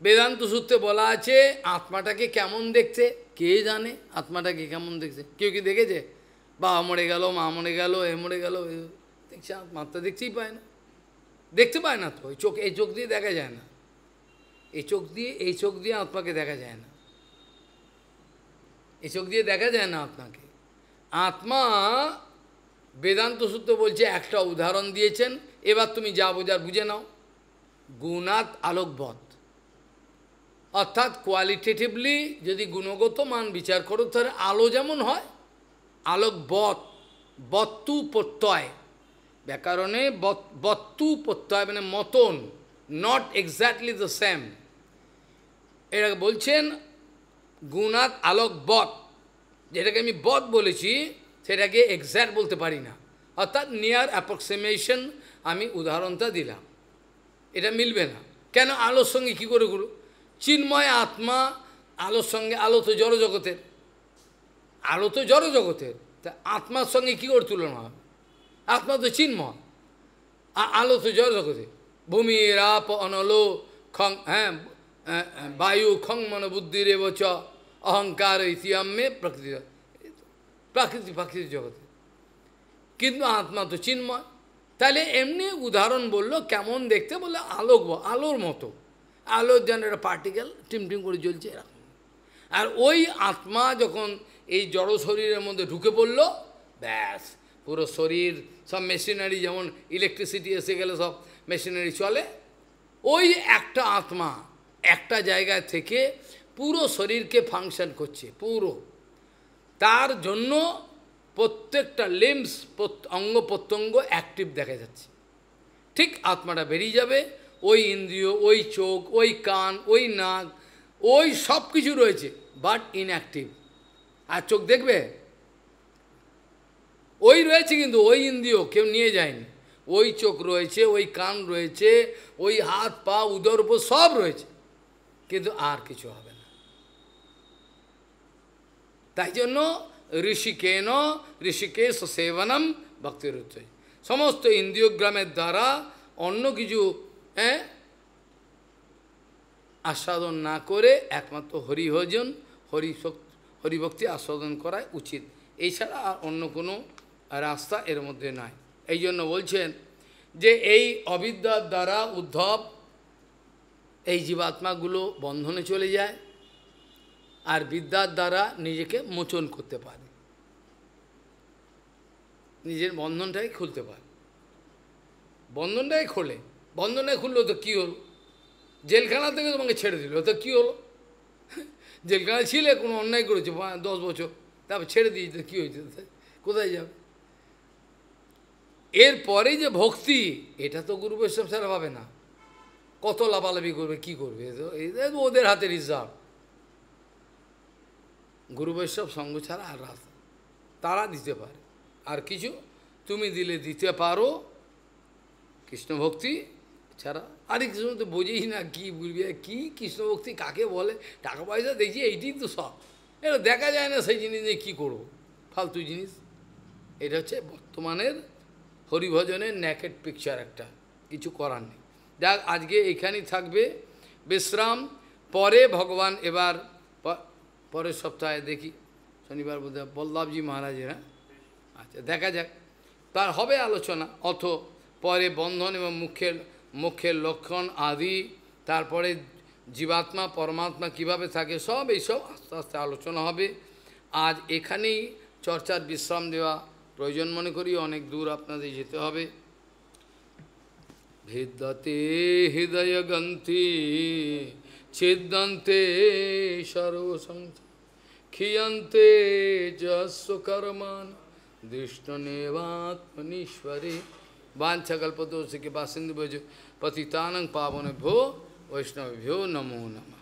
বেদান্ত সূত্রে বলা আছে আত্মাটাকে কেমন দেখতে, কে জানে আত্মাটাকে কেমন দেখতে? কেউ কি দেখেছে? বাবা মরে গেল, মা মরে গেল, এ মরে গেল, দেখছে আত্মাটা দেখতেই পায় না, দেখতে পায় না তো, এই চোখ দিয়ে দেখা যায় না, এই চোখ দিয়ে আত্মাকে দেখা যায় না, এই চোখ দিয়ে দেখা যায় না আত্মাকে। আত্মা বেদান্ত সূত্র বলছে, একটা উদাহরণ দিয়েছেন, এবার তুমি যা বোঝার বুঝে নাও, গুণাত আলোকবৎ, অর্থাৎ কোয়ালিটেটিভলি যদি গুণগত মান বিচার করো, তাহলে আলো যেমন হয়, আলোকবৎ, বত্তু প্রত্যয়, ব্যাকরণে বত্তু প্রত্যয় মানে মতন, নট এক্স্যাক্টলি দ্য সেম, এটাকে বলছেন গুণাত আলোকবৎ, যেটাকে আমি বৎ বলেছি, সেটাকে এক্স্যাক্ট বলতে পারি না, অর্থাৎ নিয়ার অ্যাপ্রক্সিমেশন আমি উদাহরণটা দিলাম। এটা মিলবে না। কেন? আলোর সঙ্গে কী করে গুরু? চিন্ময় আত্মা আলোর সঙ্গে, আলো তো জড় জগতের, আলো তো জড় জগতের, তা আত্মার সঙ্গে কী করে তুলনা হবে? আত্মা তো চিন্ময়, আলো তো জড় জগতে। ভূমি রাপ অনলো খং, হ্যাঁ, বায়ু খং মন বুদ্ধির এবচ অহংকার ইতিহামে প্রকৃতি, প্রাকৃতিক জগতে, কিন্তু আত্মা তো চিন্ময়। তাহলে এমনি উদাহরণ বললো কেমন দেখতে, বললে আলোক, আলোর মতো, আলোর যেন একটা পার্টিকেল টিমটিম করে জ্বলছে এরকম। আর ওই আত্মা যখন এই জড় শরীরের মধ্যে ঢুকে পড়ল, ব্যাস পুরো শরীর, সব মেশিনারি, যেমন ইলেকট্রিসিটি এসে গেলে সব মেশিনারি চলে, ওই একটা আত্মা একটা জায়গায় থেকে পুরো শরীরকে ফাংশন করছে পুরো। তার জন্য প্রত্যেকটা লিম্বস, অঙ্গ প্রত্যঙ্গ অ্যাক্টিভ দেখা যাচ্ছে। ঠিক আত্মাটা বেরিয়ে যাবে, ওই ইন্দ্রিয়, ওই চোখ, ওই কান, ওই নাক, ওই সব কিছু রয়েছে, বাট ইনঅ্যাক্টিভ। আর চোখ দেখবে, ওই রয়েছে কিন্তু ওই ইন্দ্রিয় কেউ নিয়ে যায়নি, ওই চোখ রয়েছে, ওই কান রয়েছে, ওই হাত পা উদর উপর সব রয়েছে, কিন্তু আর কিছু হবে না। তাই জন্য ঋষিকেশ সেবনম ভক্তিরুচ্চ, সমস্ত ইন্দ্রিয়গ্রামের দ্বারা অন্য কিছু আস্বাদন না করে একমাত্র হরিভজন, হরিভক্তি আস্বাদন করাই উচিত। এছাড়া আর অন্য কোনো রাস্তা এর মধ্যে নাই। এই জন্য বলছেন যে এই অবিদ্যার দ্বারা উদ্ধব এই জীবাত্মাগুলো বন্ধনে চলে যায়, আর বিদ্যার দ্বারা নিজেকে মোচন করতে পারে, নিজের বন্ধনটাই খুলতে পারে। বন্ধনটাই খোলে, বন্ধনটাই খুললো তো কী হলো? জেলখানা থেকে তোমাকে ছেড়ে দিল, তো কী হলো? জেলখানায় ছিলে, কোনো অন্যায় করেছে 10 বছর, তারপর ছেড়ে দিয়েছে, কী হয়েছে? কোথায় যাবে? এরপরে যে ভক্তি, এটা তো গুরু বৈষ্ণব ছাড়া পাবে না। কত লাভালাভি করবে, কি করবে? ওদের হাতে রিজার্ভ। গুরু বৈষ্ণব সঙ্গ ছাড়া আর রাস্তা, তারা দিতে পারে। আর কিছু তুমি দিলে দিতে পারো, কৃষ্ণ ভক্তি ছাড়া। আরে কৃষ্ণ তো বোঝেই না, কী বলবি, কী কৃষ্ণ ভক্তি কাকে বলে? টাকা পয়সা দেখছি, এইটিই তো সব, এটা দেখা যায় না, সেই জিনিস নিয়ে কী করবো, ফালতু জিনিস। এটা হচ্ছে বর্তমানের হরিভজনের ন্যাকেড পিকচার একটা, কিছু করার নেই। যাক, আজকে এখানেই থাকবে বিশ্রাম। পরে ভগবান এবার পরের সপ্তাহে দেখি, শনিবার বোধহয় বল্লভজি মহারাজের, হ্যাঁ, আচ্ছা দেখা যাক, তার হবে আলোচনা। অথ পরে বন্ধন এবং মুখ্যের লক্ষণ আদি, তারপরে জীবাত্মা পরমাত্মা কিভাবে থাকে, সব এইসব আস্তে আস্তে আলোচনা হবে। আজ এখানেই চর্চার বিশ্রাম দেওয়া প্রয়োজন মনে করি, অনেক দূর আপনাদের যেতে হবে। ভিদ্যতে হৃদয় গ্রন্থি ছিদ্যন্তে সর্বসংখ্যা ক্ষীয়ন্তে যস্য কর্মান দৃষ্টনেবাত্মনীশ্বরে वाञ्छाकल्पतरुभ्यश्च कृपासिन्धुभ्यो पतितानां पावनेभ्यो वैष्णवेभ्यो नमो नमः।